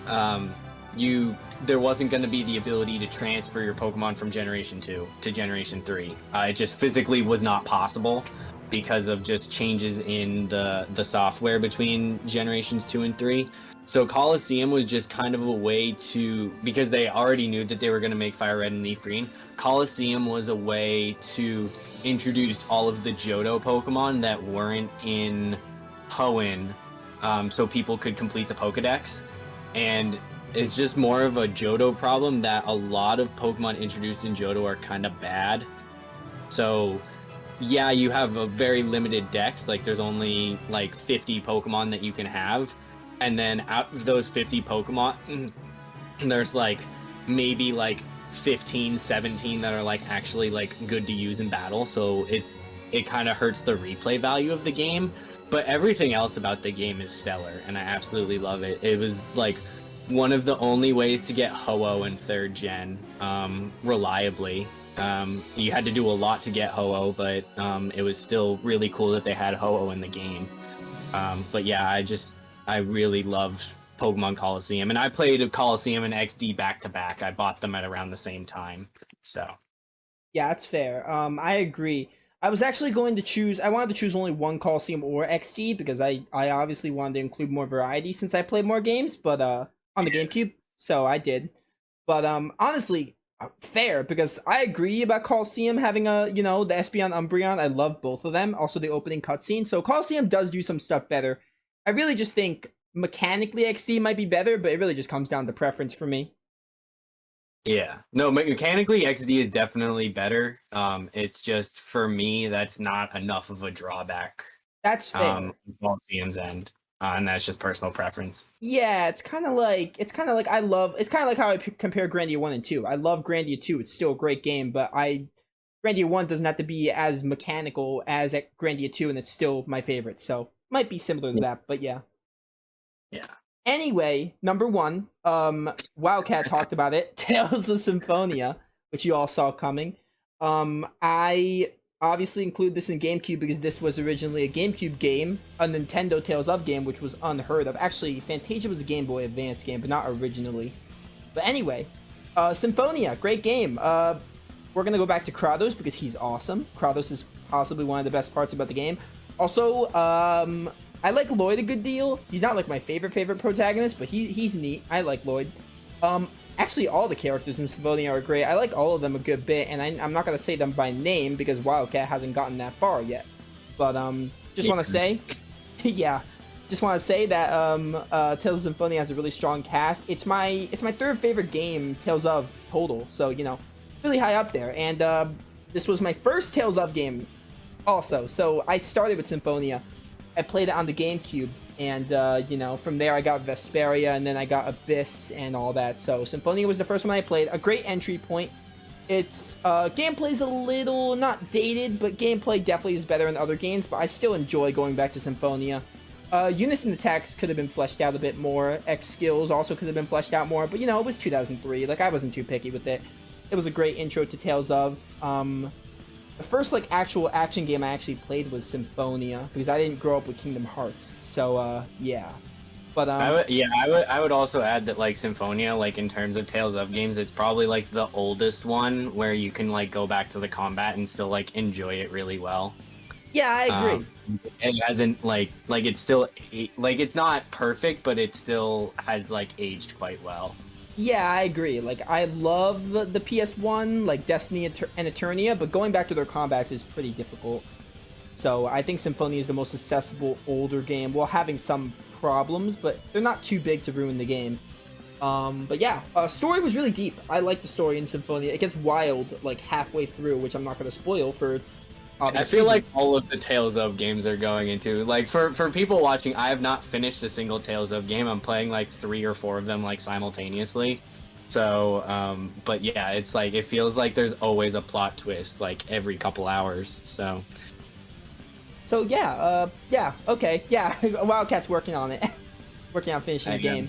there wasn't going to be the ability to transfer your Pokemon from Generation 2 to Generation 3. It just physically was not possible because of just changes in the software between Generations 2 and 3. So Coliseum was just kind of a way to, because they already knew that they were going to make Fire Red and Leaf Green, Coliseum was a way to introduce all of the Johto Pokemon that weren't in Hoenn, so people could complete the Pokedex. And it's just more of a Johto problem that a lot of Pokemon introduced in Johto are kind of bad. So yeah, you have a very limited dex, like there's only like 50 Pokemon that you can have. And then out of those 50 Pokemon, there's like maybe like 15, 17 that are like actually like good to use in battle. So it kind of hurts the replay value of the game. But everything else about the game is stellar, and I absolutely love it. It was like one of the only ways to get Ho-Oh in third gen reliably. You had to do a lot to get Ho-Oh, but it was still really cool that they had Ho-Oh in the game. But yeah, I really loved Pokemon Coliseum, and I played Coliseum and XD back to back. I bought them at around the same time. So Yeah, that's fair. I agree. I was actually going to choose. I wanted to choose only one Coliseum or XD because I obviously wanted to include more variety since I played more games, but on the GameCube. so I did. But honestly, fair, because I agree about Coliseum having a, you know, the Espeon Umbreon. I love both of them. Also the opening cutscene. So Coliseum does do some stuff better. I really just think mechanically XD might be better, but it really just comes down to preference for me. Yeah. No, mechanically XD is definitely better. It's just for me that's not enough of a drawback. That's fair. Coliseum's end. And that's just personal preference. Yeah, it's kind of like it's kind of like how I compare Grandia 1 and 2. I love Grandia 2. It's still a great game, but Grandia 1 doesn't have to be as mechanical as at Grandia 2, and it's still my favorite. So might be similar to that, but yeah. Yeah. Anyway, number 1, Wildcat talked about it, Tales of Symphonia, which you all saw coming. I obviously include this in Gamecube because this was originally a Gamecube game, a Nintendo Tales of game, which was unheard of. Actually, Fantasia was a Game Boy Advance game, but not originally. But anyway, Symphonia, great game. We're gonna go back to Kratos because he's awesome. Kratos is possibly one of the best parts about the game. Also, I like Lloyd a good deal. He's not like my favorite protagonist, but he's neat. I like Lloyd. Actually, all the characters in Symphonia are great. I like all of them a good bit, and I'm not going to say them by name because Wildcat hasn't gotten that far yet. But just want to say, yeah, just want to say that Tales of Symphonia has a really strong cast. It's my third favorite game, Tales of total. So you know, really high up there. And this was my first Tales of game, also. So I started with Symphonia. I played it on the GameCube. And, you know, from there I got Vesperia, and then I got Abyss and all that. So, Symphonia was the first one I played. A great entry point. Its gameplay's a little, not dated, but gameplay definitely is better in other games, but I still enjoy going back to Symphonia. Unison attacks could have been fleshed out a bit more. X skills also could have been fleshed out more, but, you know, it was 2003. Like, I wasn't too picky with it. It was a great intro to Tales of. The first, like, actual action game I actually played was Symphonia, because I didn't grow up with Kingdom Hearts, so, yeah. But, I would also add that, like, Symphonia, like, in terms of Tales of games, it's probably, like, the oldest one where you can, like, go back to the combat and still, like, enjoy it really well. Yeah, I agree. It hasn't, like, it's still, like, it's not perfect, but it still has, like, aged quite well. Yeah, I agree. Like, I love the PS1, like Destiny and Eternia, but going back to their combats is pretty difficult. So I think Symphonia is the most accessible older game, while having some problems, but they're not too big to ruin the game. But yeah, story was really deep. I like the story in Symphonia. It gets wild, like, halfway through, which I'm not going to spoil for obvious I feel reasons. like all of the Tales of games are going into, like, for people watching, I have not finished a single Tales of game. I'm playing like 3 or 4 of them, like, simultaneously. So, but yeah, it's like, it feels like there's always a plot twist, like, every couple hours, so. So yeah, yeah, okay, yeah, Wildcat's working on it. Working on finishing the game.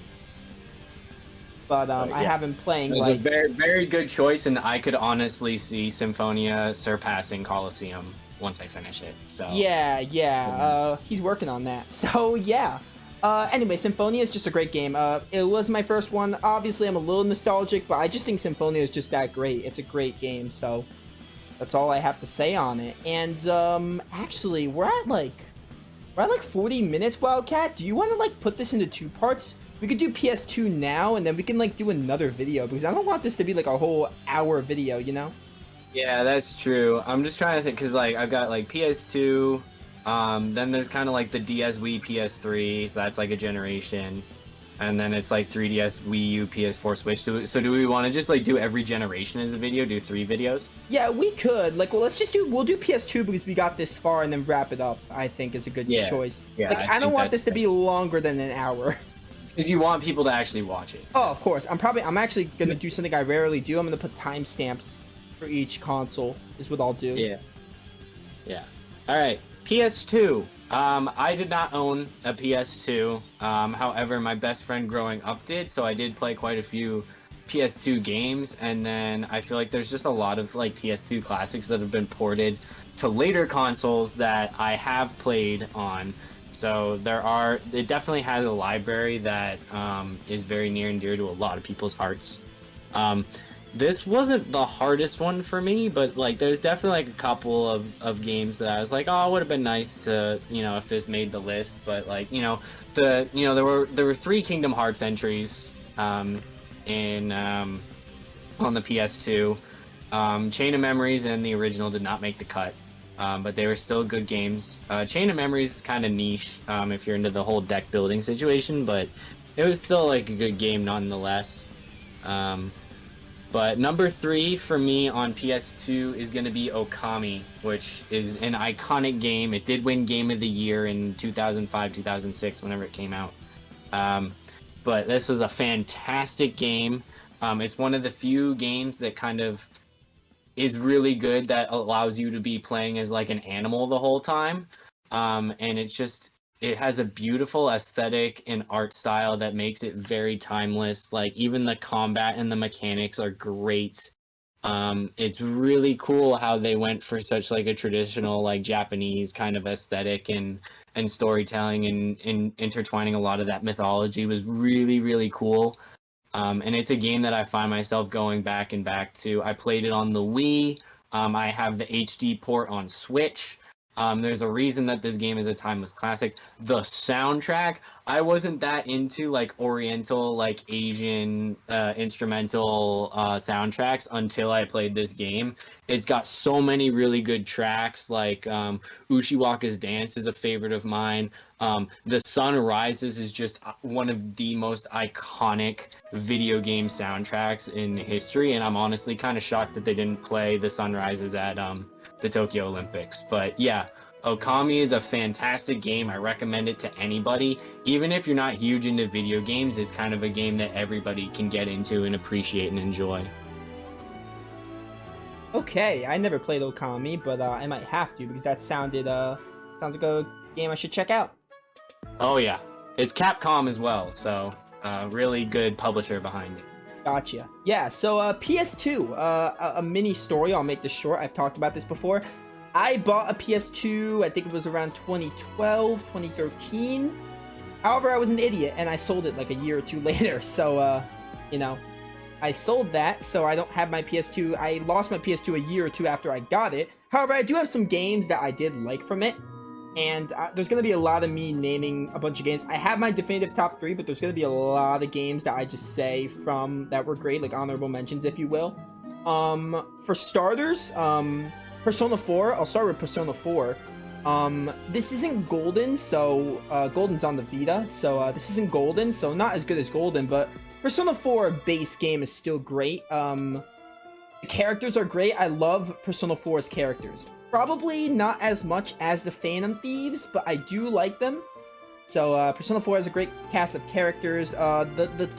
But yeah. I haven't playing, it's like... a very, very good choice, and I could honestly see Symphonia surpassing Coliseum once I finish it, so... Yeah, he's working on that. So, yeah. Anyway, Symphonia is just a great game. It was my first one. Obviously, I'm a little nostalgic, but I just think Symphonia is just that great. It's a great game, so... That's all I have to say on it. And, actually, we're at, like 40 minutes, Wildcat. Do you want to, like, put this into 2 parts? We could do PS2 now, and then we can, like, do another video, because I don't want this to be, like, a whole hour video, you know? Yeah, that's true. I'm just trying to think, because, like, I've got, like, PS2, then there's kind of, like, the DS Wii PS3, so that's, like, a generation, and then it's, like, 3DS, Wii U, PS4, Switch. So do we want to just, like, do every generation as a video, do 3 videos? Yeah, we could. Like, well, we'll do PS2 because we got this far, and then wrap it up, I think, is a good choice. Yeah, like, I don't want this to be longer than an hour. Because you want people to actually watch it. Oh, of course. I'm actually going to do something I rarely do. I'm going to put timestamps for each console, is what I'll do. Yeah. Yeah. Alright, PS2. I did not own a PS2. However, my best friend growing up did, so I did play quite a few PS2 games, and then I feel like there's just a lot of, like, PS2 classics that have been ported to later consoles that I have played on. So it definitely has a library that is very near and dear to a lot of people's hearts. This wasn't the hardest one for me, but, like, there's definitely, like, a couple of games that I was like, oh, it would have been nice to, you know, if this made the list. But, like, there were 3 Kingdom Hearts entries. in on the PS2. Chain of Memories and the original did not make the cut, but they were still good games. Chain of Memories is kind of niche if you're into the whole deck building situation, but it was still like a good game nonetheless. But number 3 for me on PS2 is going to be Okami, which is an iconic game. It did win Game of the Year in 2005, 2006, whenever it came out. But this was a fantastic game. It's one of the few games that kind of is really good that allows you to be playing as like an animal the whole time. And it has a beautiful aesthetic and art style that makes it very timeless. Like even the combat and the mechanics are great. It's really cool how they went for such like a traditional like Japanese kind of aesthetic and storytelling and intertwining a lot of that mythology was really, really cool. And it's a game that I find myself going back and back to. I played it on the Wii. I have the HD port on Switch. There's a reason that this game is a timeless classic. The soundtrack, I wasn't that into like Oriental, like Asian instrumental soundtracks until I played this game. It's got so many really good tracks, like Ushiwaka's Dance is a favorite of mine. The Sun Rises is just one of the most iconic video game soundtracks in history, and I'm honestly kind of shocked that they didn't play The Sun Rises at the Tokyo Olympics. But yeah, Okami is a fantastic game. I recommend it to anybody. Even if you're not huge into video games, it's kind of a game that everybody can get into and appreciate and enjoy. Okay, I never played Okami, but I might have to because that sounds like a game I should check out. Oh yeah, it's Capcom as well, so really good publisher behind it. Gotcha. Yeah, so PS2, a mini story, I'll make this short, I've talked about this before. I bought a PS2, I think it was around 2012, 2013. However, I was an idiot, and I sold it like a year or two later, so, you know, I sold that, so I don't have my PS2. I lost my PS2 a year or two after I got it. However, I do have some games that I did like from it. And there's going to be a lot of me naming a bunch of games. I have my definitive top 3, but there's going to be a lot of games that I just say from that were great, like honorable mentions, if you will. For starters, Persona 4. I'll start with Persona 4. This isn't Golden, so Golden's on the Vita, so this isn't Golden, so not as good as Golden, but Persona 4 base game is still great. The characters are great. I love Persona 4's characters. Probably not as much as the Phantom Thieves, but I do like them. So Persona 4 has a great cast of characters. The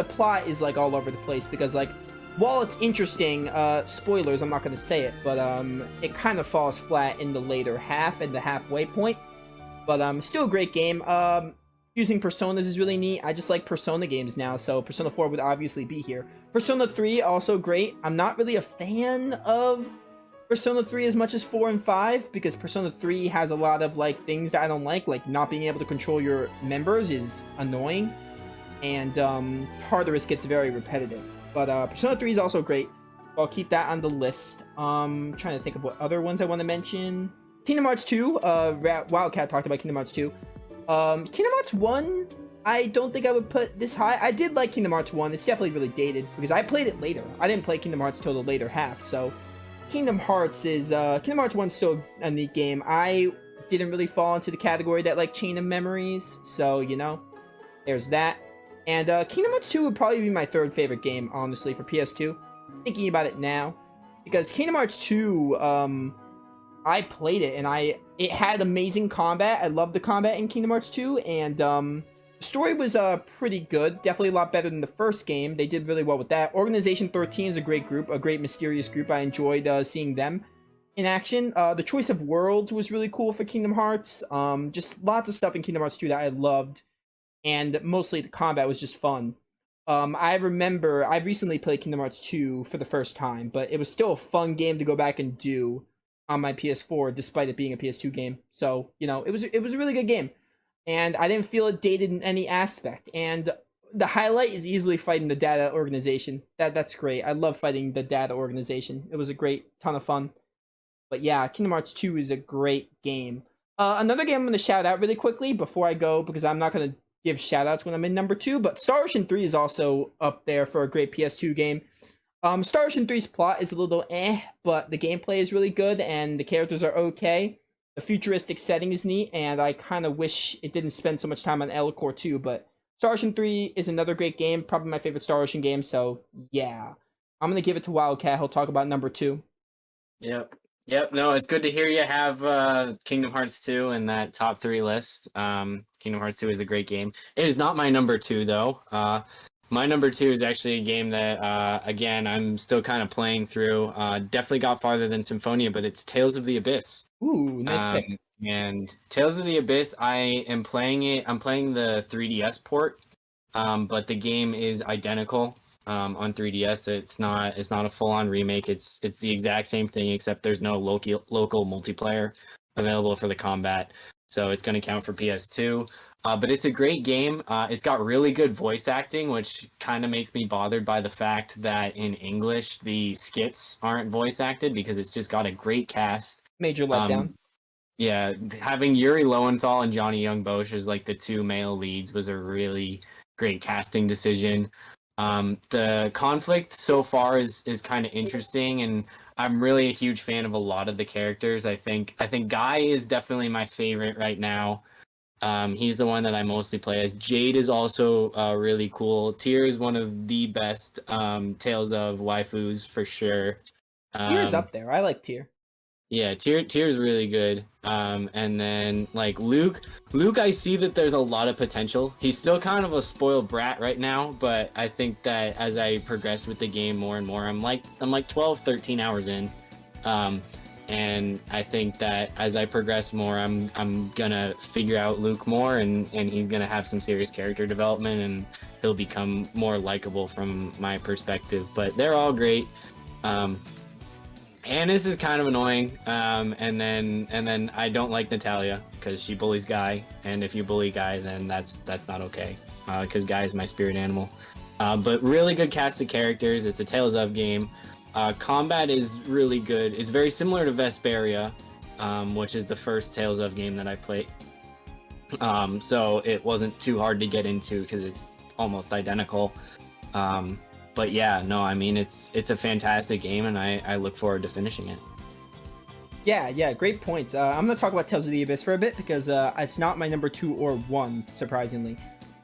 plot is like all over the place because like while it's interesting, spoilers, I'm not going to say it, but it kind of falls flat in the later half and the halfway point. But still a great game. Using Personas is really neat. I just like Persona games now, so Persona 4 would obviously be here. Persona 3, also great. I'm not really a fan of Persona 3 as much as 4 and 5, because Persona 3 has a lot of like things that I don't like not being able to control your members is annoying, and Tartarus gets very repetitive. But Persona 3 is also great, so I'll keep that on the list. Trying to think of what other ones I want to mention. Kingdom Hearts 2, Wildcat talked about Kingdom Hearts 2. Kingdom Hearts 1, I don't think I would put this high. I did like Kingdom Hearts 1, it's definitely really dated, because I played it later. I didn't play Kingdom Hearts till the later half, so Kingdom Hearts 1's still a neat game. I didn't really fall into the category that like Chain of Memories, so you know, there's that. And Kingdom Hearts 2 would probably be my third favorite game, honestly, for PS2. Thinking about it now, because Kingdom Hearts 2, I played it and it had amazing combat. I loved the combat in Kingdom Hearts 2, and the story was pretty good. Definitely a lot better than the first game. They did really well with that. Organization 13 is a great group, a great mysterious group. I enjoyed seeing them in action. The choice of worlds was really cool for Kingdom Hearts. Just lots of stuff in Kingdom Hearts 2 that I loved, and mostly the combat was just fun. I remember I recently played Kingdom Hearts 2 for the first time, but it was still a fun game to go back and do on my PS4, despite it being a PS2 game. So, you know, it was a really good game, and I didn't feel it dated in any aspect. And the highlight is easily fighting the data organization. That's great. I love fighting the data organization. It was a great ton of fun. But yeah, Kingdom Hearts 2 is a great game. Another game I'm going to shout out really quickly before I go, because I'm not going to give shout outs when I'm in number 2, but Star Ocean 3 is also up there for a great PS2 game. Star Ocean 3's plot is a little but the gameplay is really good and the characters are okay. The futuristic setting is neat, and I kind of wish it didn't spend so much time on L-Core 2, but Star Ocean 3 is another great game, probably my favorite Star Ocean game, so yeah. I'm going to give it to Wildcat. He'll talk about number 2. Yep. No, it's good to hear you have Kingdom Hearts 2 in that top 3 list. Kingdom Hearts 2 is a great game. It is not my number 2, though. My number 2 is actually a game that, again, I'm still kind of playing through. Definitely got farther than Symphonia, but it's Tales of the Abyss. Ooh, nice pick. And Tales of the Abyss, I am playing it. I'm playing the 3DS port, but the game is identical on 3DS. It's not a full-on remake. It's the exact same thing, except there's no local multiplayer available for the combat. So it's going to count for PS2. But it's a great game. It's got really good voice acting, which kind of makes me bothered by the fact that in English the skits aren't voice acted because it's just got a great cast. Major letdown. Yeah, having Yuri Lowenthal and Johnny Young Bosch as like the 2 male leads was a really great casting decision. The conflict so far is kind of interesting, and I'm really a huge fan of a lot of the characters. I think Guy is definitely my favorite right now. He's the one that I mostly play as. Jade is also really cool. Tyr is one of the best Tales of waifus for sure. Tyr's up there. I like Tyr. Yeah, Tyr's really good. And then like Luke, I see that there's a lot of potential. He's still kind of a spoiled brat right now, but I think that as I progress with the game more and more, I'm like 12, 13 hours in. And I think that as I progress more, I'm gonna figure out Luke more, and he's gonna have some serious character development, and he'll become more likable from my perspective. But they're all great. Annis is kind of annoying, and then I don't like Natalia because she bullies Guy, and if you bully Guy, then that's not okay, because Guy is my spirit animal. But really good cast of characters. It's a Tales of game. Combat is really good. It's very similar to Vesperia, which is the first Tales of game that I played. So it wasn't too hard to get into because it's almost identical. But yeah, no, I mean, it's a fantastic game, and I look forward to finishing it. Yeah, great points. I'm going to talk about Tales of the Abyss for a bit, because it's not my number 2 or 1, surprisingly.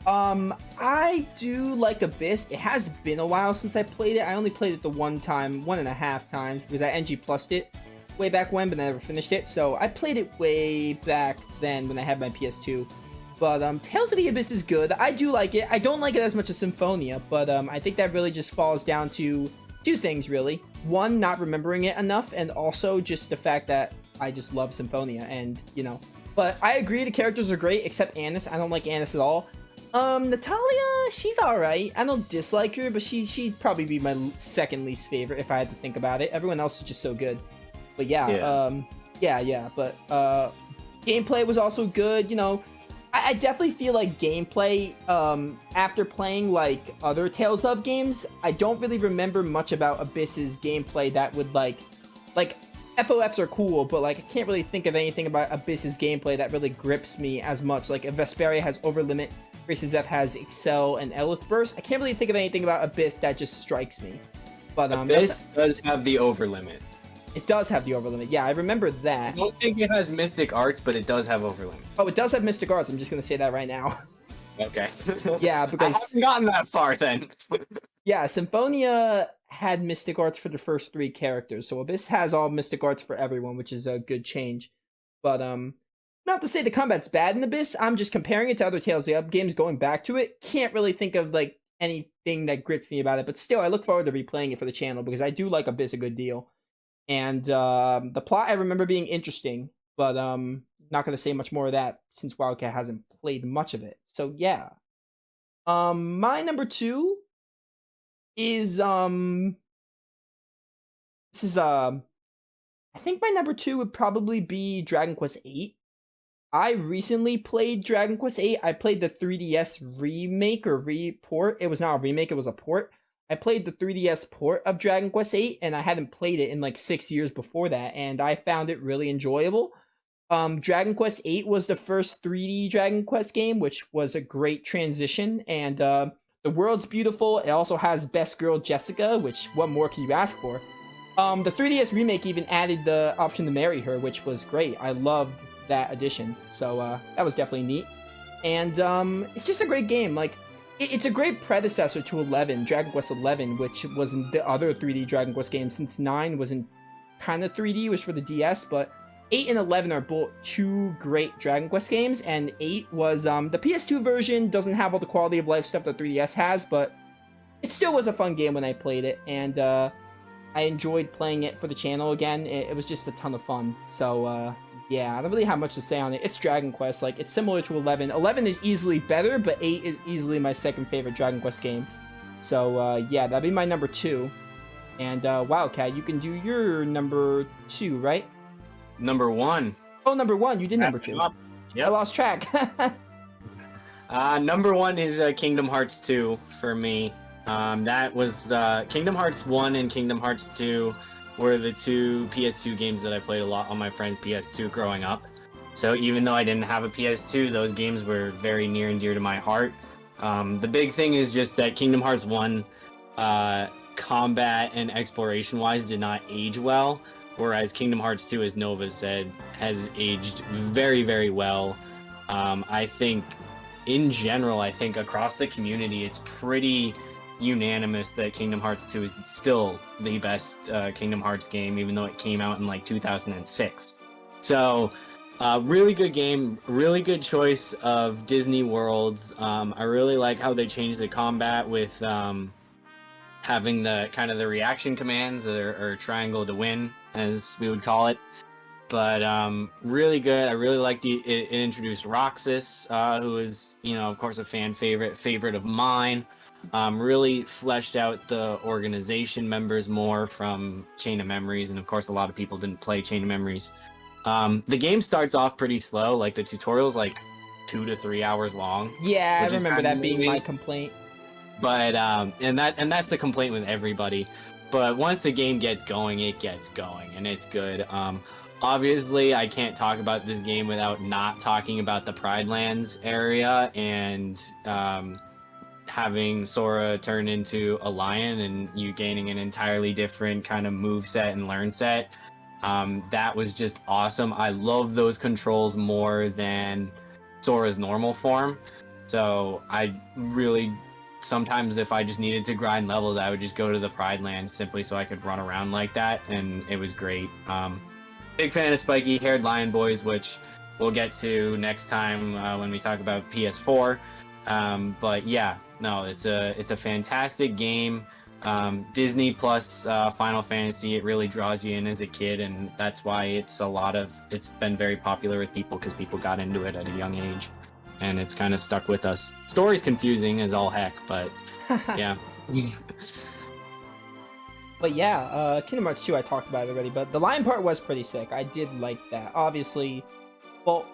I do like Abyss. It has been a while since I played it. I only played it the 1.5 times, because I NG plussed it way back when, but I never finished it. So I played it way back then when I had my PS2. But Tales of the Abyss is good. I do like it. I don't like it as much as Symphonia, but I think that really just falls down to 2 things, really. One, not remembering it enough, and also just the fact that I just love Symphonia, and, you know. But I agree, the characters are great, except Annis. I don't like Annis at all. Natalia, she's alright. I don't dislike her, but she'd probably be my second least favorite if I had to think about it. Everyone else is just so good. But yeah. But gameplay was also good, you know. I definitely feel like gameplay, after playing, like, other Tales of games, I don't really remember much about Abyss's gameplay that would, like, FOFs are cool, but, like, I can't really think of anything about Abyss's gameplay that really grips me as much. Like, if Vesperia has Overlimit, Graces F has Excel and Elith Burst, I can't really think of anything about Abyss that just strikes me. But Abyss does have the Overlimit. It does have the Overlimit. Yeah, I remember that. I don't think it has Mystic Arts, but it does have Overlimit. Oh, it does have Mystic Arts. I'm just going to say that right now. Okay. Yeah, because I haven't gotten that far then. Yeah, Symphonia had Mystic Arts for the first 3 characters, so Abyss has all Mystic Arts for everyone, which is a good change. But, not to say the combat's bad in Abyss, I'm just comparing it to other Tales of games, going back to it. Can't really think of, like, anything that grips me about it, but still, I look forward to replaying it for the channel, because I do like Abyss a good deal. And the plot I remember being interesting, but not going to say much more of that since Wildcat hasn't played much of it. So yeah. My number 2 is I think my number 2 would probably be Dragon Quest VIII. I recently played Dragon Quest VIII. I played the 3DS remake or report. It was not a remake, it was a port. I played the 3DS port of Dragon Quest VIII, and I hadn't played it in like 6 years before that, and I found it really enjoyable. Dragon Quest VIII was the first 3D Dragon Quest game, which was a great transition, and the world's beautiful. It also has Best Girl Jessica, which what more can you ask for? The 3DS remake even added the option to marry her, which was great. I loved that addition, so that was definitely neat. And it's just a great game. Like, it's a great predecessor to 11, Dragon Quest 11, which wasn't the other 3D Dragon Quest game, since 9 wasn't kind of 3D, it was for the DS, but 8 and 11 are both two great Dragon Quest games, and 8 was, the PS2 version doesn't have all the quality of life stuff that 3DS has, but it still was a fun game when I played it, and I enjoyed playing it for the channel again. It was just a ton of fun, so yeah, I don't really have much to say on it. It's Dragon Quest, like, it's similar to 11. 11 is easily better, but 8 is easily my second favorite Dragon Quest game. So, yeah, that'd be my number 2. And, Wildcat, you can do your number 2, right? Number 1. Oh, number 1, you did number 2. Yep. I lost track. Number 1 is Kingdom Hearts 2 for me. That was Kingdom Hearts 1 and Kingdom Hearts 2 were the two PS2 games that I played a lot on my friend's PS2 growing up. So even though I didn't have a PS2, those games were very near and dear to my heart. The big thing is just that Kingdom Hearts 1, combat and exploration-wise, did not age well, whereas Kingdom Hearts 2, as Nova said, has aged very, very well. I think, in general, I think across the community, it's pretty unanimous that Kingdom Hearts 2 is still the best Kingdom Hearts game, even though it came out in like 2006. So, really good game, really good choice of Disney worlds. I really like how they changed the combat with having the kind of the reaction commands, or triangle to win, as we would call it. But really good. I really liked it introduced Roxas, who is, you know, of course, a fan favorite of mine. Really fleshed out the organization members more from Chain of Memories, and of course a lot of people didn't play Chain of Memories. The game starts off pretty slow, like the tutorial's like 2 to 3 hours long. Yeah, I remember that being my complaint. But and that's the complaint with everybody. But once the game gets going, it gets going, and it's good. Obviously, I can't talk about this game without not talking about the Pride Lands area and having Sora turn into a lion and you gaining an entirely different kind of move set and learn set. That was just awesome. I love those controls more than Sora's normal form. So I really, sometimes if I just needed to grind levels, I would just go to the Pride Lands simply so I could run around like that, and it was great. Big fan of spiky haired lion boys, which we'll get to next time when we talk about PS4. But yeah, no, it's a fantastic game. Disney plus Final Fantasy, it really draws you in as a kid, and that's why it's been very popular with people, because people got into it at a young age, and it's kind of stuck with us. Story's confusing as all heck, but yeah. But yeah, Kingdom Hearts 2, I talked about it already, but the lion part was pretty sick. I did like that. Obviously, well,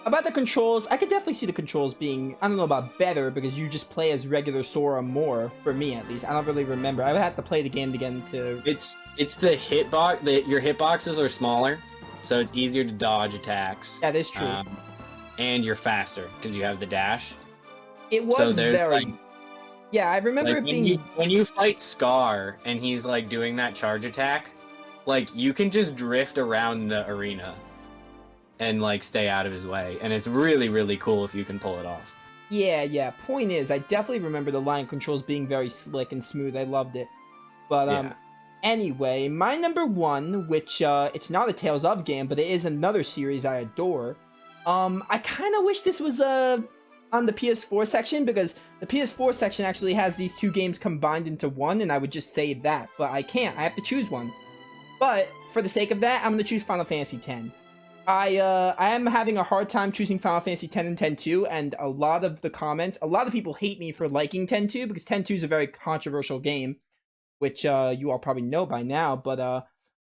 about the controls, I could definitely see the controls being, I don't know about better, because you just play as regular Sora more, for me at least. I don't really remember. I would have to play the game again to... It's the hitbox, your hitboxes are smaller, so it's easier to dodge attacks. That is true. And you're faster, because you have the dash. It was very... Like, yeah, I remember like it being... when you fight Scar, and he's like doing that charge attack, like you can just drift around the arena and like stay out of his way, and it's really, really cool if you can pull it off. Yeah. Point is, I definitely remember the lion controls being very slick and smooth. I loved it. But Yeah. anyway, my number 1, which it's not a Tales of game, but it is another series I adore. I kind of wish this was on the PS4 section, because the PS4 section actually has these two games combined into one, and I would just say that, but I can't. I have to choose one. But for the sake of that, I'm going to choose Final Fantasy X. I am having a hard time choosing Final Fantasy X and X-2, and a lot of the comments, a lot of people hate me for liking X-2, because X-2 is a very controversial game, which you all probably know by now, but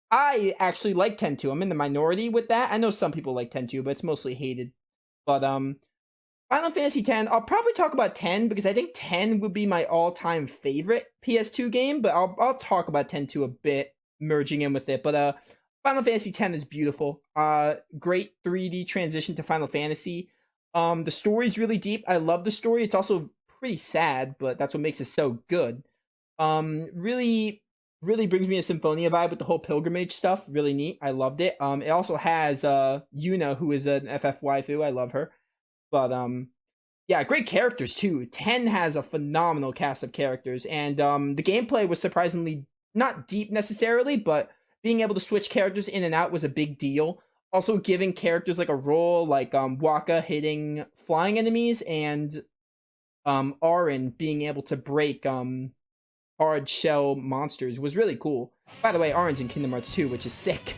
I actually like X-2. I'm in the minority with that. I know some people like X-2, but it's mostly hated. But Final Fantasy X, I'll probably talk about 10, because I think 10 would be my all-time favorite PS2 game, but I'll talk about X-2 a bit, merging in with it. But Final Fantasy X is beautiful. Great 3D transition to Final Fantasy. The story's really deep. I love the story. It's also pretty sad, but that's what makes it so good. Really, really brings me a Symphonia vibe with the whole pilgrimage stuff. Really neat. I loved it. It also has Yuna, who is an FF waifu. I love her. But yeah, great characters too. 10 has a phenomenal cast of characters, and the gameplay was surprisingly not deep necessarily, but being able to switch characters in and out was a big deal. Also giving characters like a role, like Waka hitting flying enemies, and Auron being able to break hard shell monsters was really cool. By the way, Auron's in Kingdom Hearts 2, which is sick.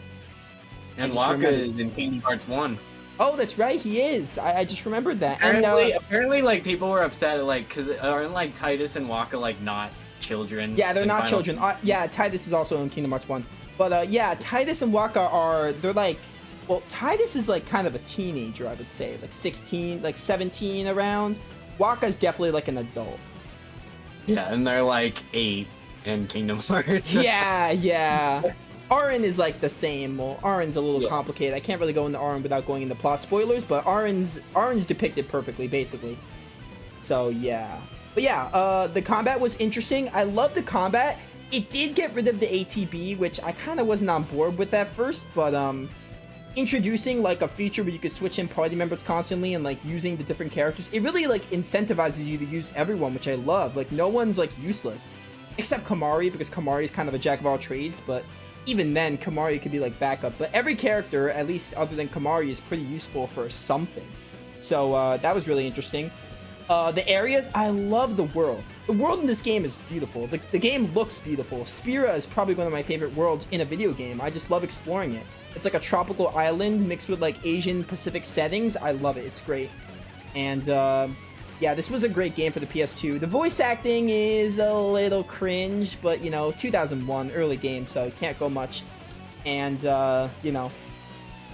And Waka is in Kingdom Hearts 1. Oh, that's right, he is. I just remembered that. Apparently, like, people were upset, like, because aren't, like, Tidus and Waka, like, not children? Yeah, they're not children. Yeah, Tidus is also in Kingdom Hearts 1. But, yeah, Tidus and Waka they're, like, well, Tidus is, like, kind of a teenager, I would say. Like, 16, like, 17 around. Waka's definitely, like, an adult. Yeah, and they're, like, 8 in Kingdom Hearts. Yeah. Auron is like the same. Well, Auron's a little complicated. I can't really go into Auron without going into plot spoilers, but Auron's depicted perfectly, basically. So yeah. But yeah, the combat was interesting. I love the combat. It did get rid of the ATB, which I kind of wasn't on board with at first, but introducing like a feature where you could switch in party members constantly and like using the different characters, it really like incentivizes you to use everyone, which I love. Like no one's like useless. Except Kamari, because Kamari is kind of a jack of all trades, but even then, Kamari could be like backup. But every character, at least other than Kamari, is pretty useful for something. So that was really interesting. The areas, I love the world. The world in this game is beautiful. The game looks beautiful. Spira is probably one of my favorite worlds in a video game. I just love exploring it. It's like a tropical island mixed with like Asian Pacific settings. I love it. It's great. And yeah, this was a great game for the PS2. The voice acting is a little cringe, but, you know, 2001, early game, so can't go much. And, you know.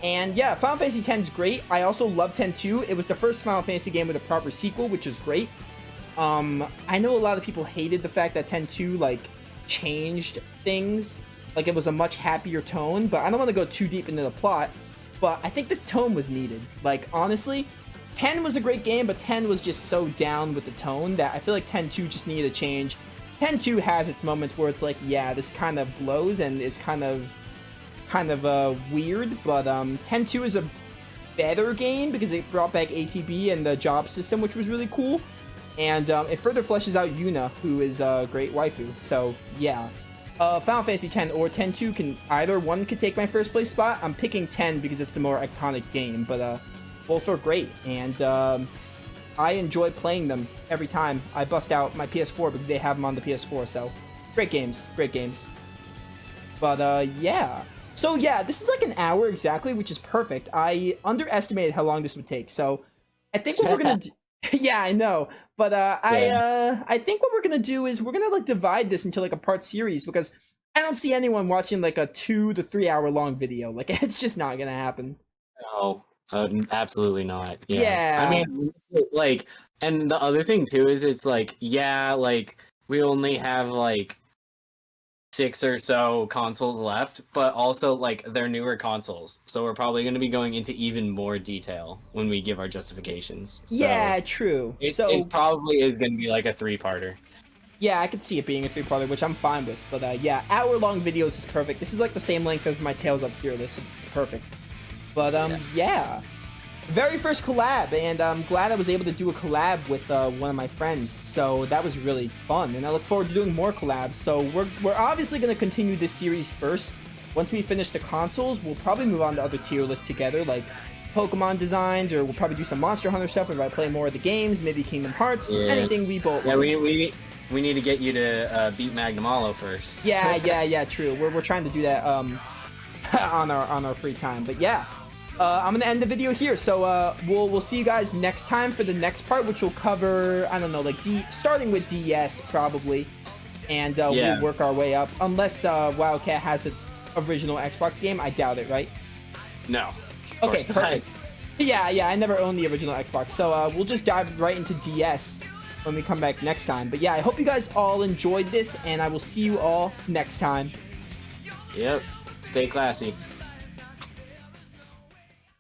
And, yeah, Final Fantasy X is great. I also love 10-2. It was the first Final Fantasy game with a proper sequel, which is great. I know a lot of people hated the fact that 10-2, like, changed things. Like, it was a much happier tone, but I don't want to go too deep into the plot. But I think the tone was needed. Like, honestly, 10 was a great game, but 10 was just so down with the tone that I feel like 10-2 just needed a change. 10-2 has its moments where it's like, yeah, this kind of blows and is kind of weird, but 10-2 is a better game because it brought back ATB and the job system, which was really cool. And it further fleshes out Yuna, who is a great waifu. So, yeah. Final Fantasy X or 10-2 can either one could take my first place spot. I'm picking 10 because it's the more iconic game, but both are great, and I enjoy playing them every time I bust out my PS4 because they have them on the PS4, so great games. But yeah. So yeah, this is like an hour exactly, which is perfect. I underestimated how long this would take, so I think what we're gonna do... Yeah, I know, but I think what we're gonna do is we're gonna like divide this into like a part series, because I don't see anyone watching like a 2 to 3 hour long video. Like, it's just not gonna happen. No. Absolutely not. Yeah. I mean, like, and the other thing too is it's like, yeah, like we only have like 6 or so consoles left, but also like they're newer consoles, so we're probably going to be going into even more detail when we give our justifications. So yeah, true. It probably is going to be like a 3-parter. Yeah, I could see it being a 3-parter, which I'm fine with. But yeah, hour-long videos is perfect. This is like the same length as my Tales Up tier list. It's perfect. But yeah. Very first collab, and I'm glad I was able to do a collab with one of my friends, so that was really fun, and I look forward to doing more collabs. So we're obviously going to continue this series first. Once we finish the consoles, we'll probably move on to other tier lists together, like Pokemon designs, or we'll probably do some Monster Hunter stuff if I play more of the games, maybe Kingdom Hearts, anything we both like. We need to get you to beat Magnum Hollow first. Yeah, true. We're trying to do that on our free time, but yeah. I'm gonna end the video here, so we'll see you guys next time for the next part, which will cover, I don't know, like starting with DS probably, and we'll work our way up, unless Wildcat has an original Xbox game. I doubt it, right? No. Okay, perfect. Yeah, I never owned the original Xbox, so we'll just dive right into DS when we come back next time. But yeah, I hope you guys all enjoyed this, and I will see you all next time. Yep. Stay classy.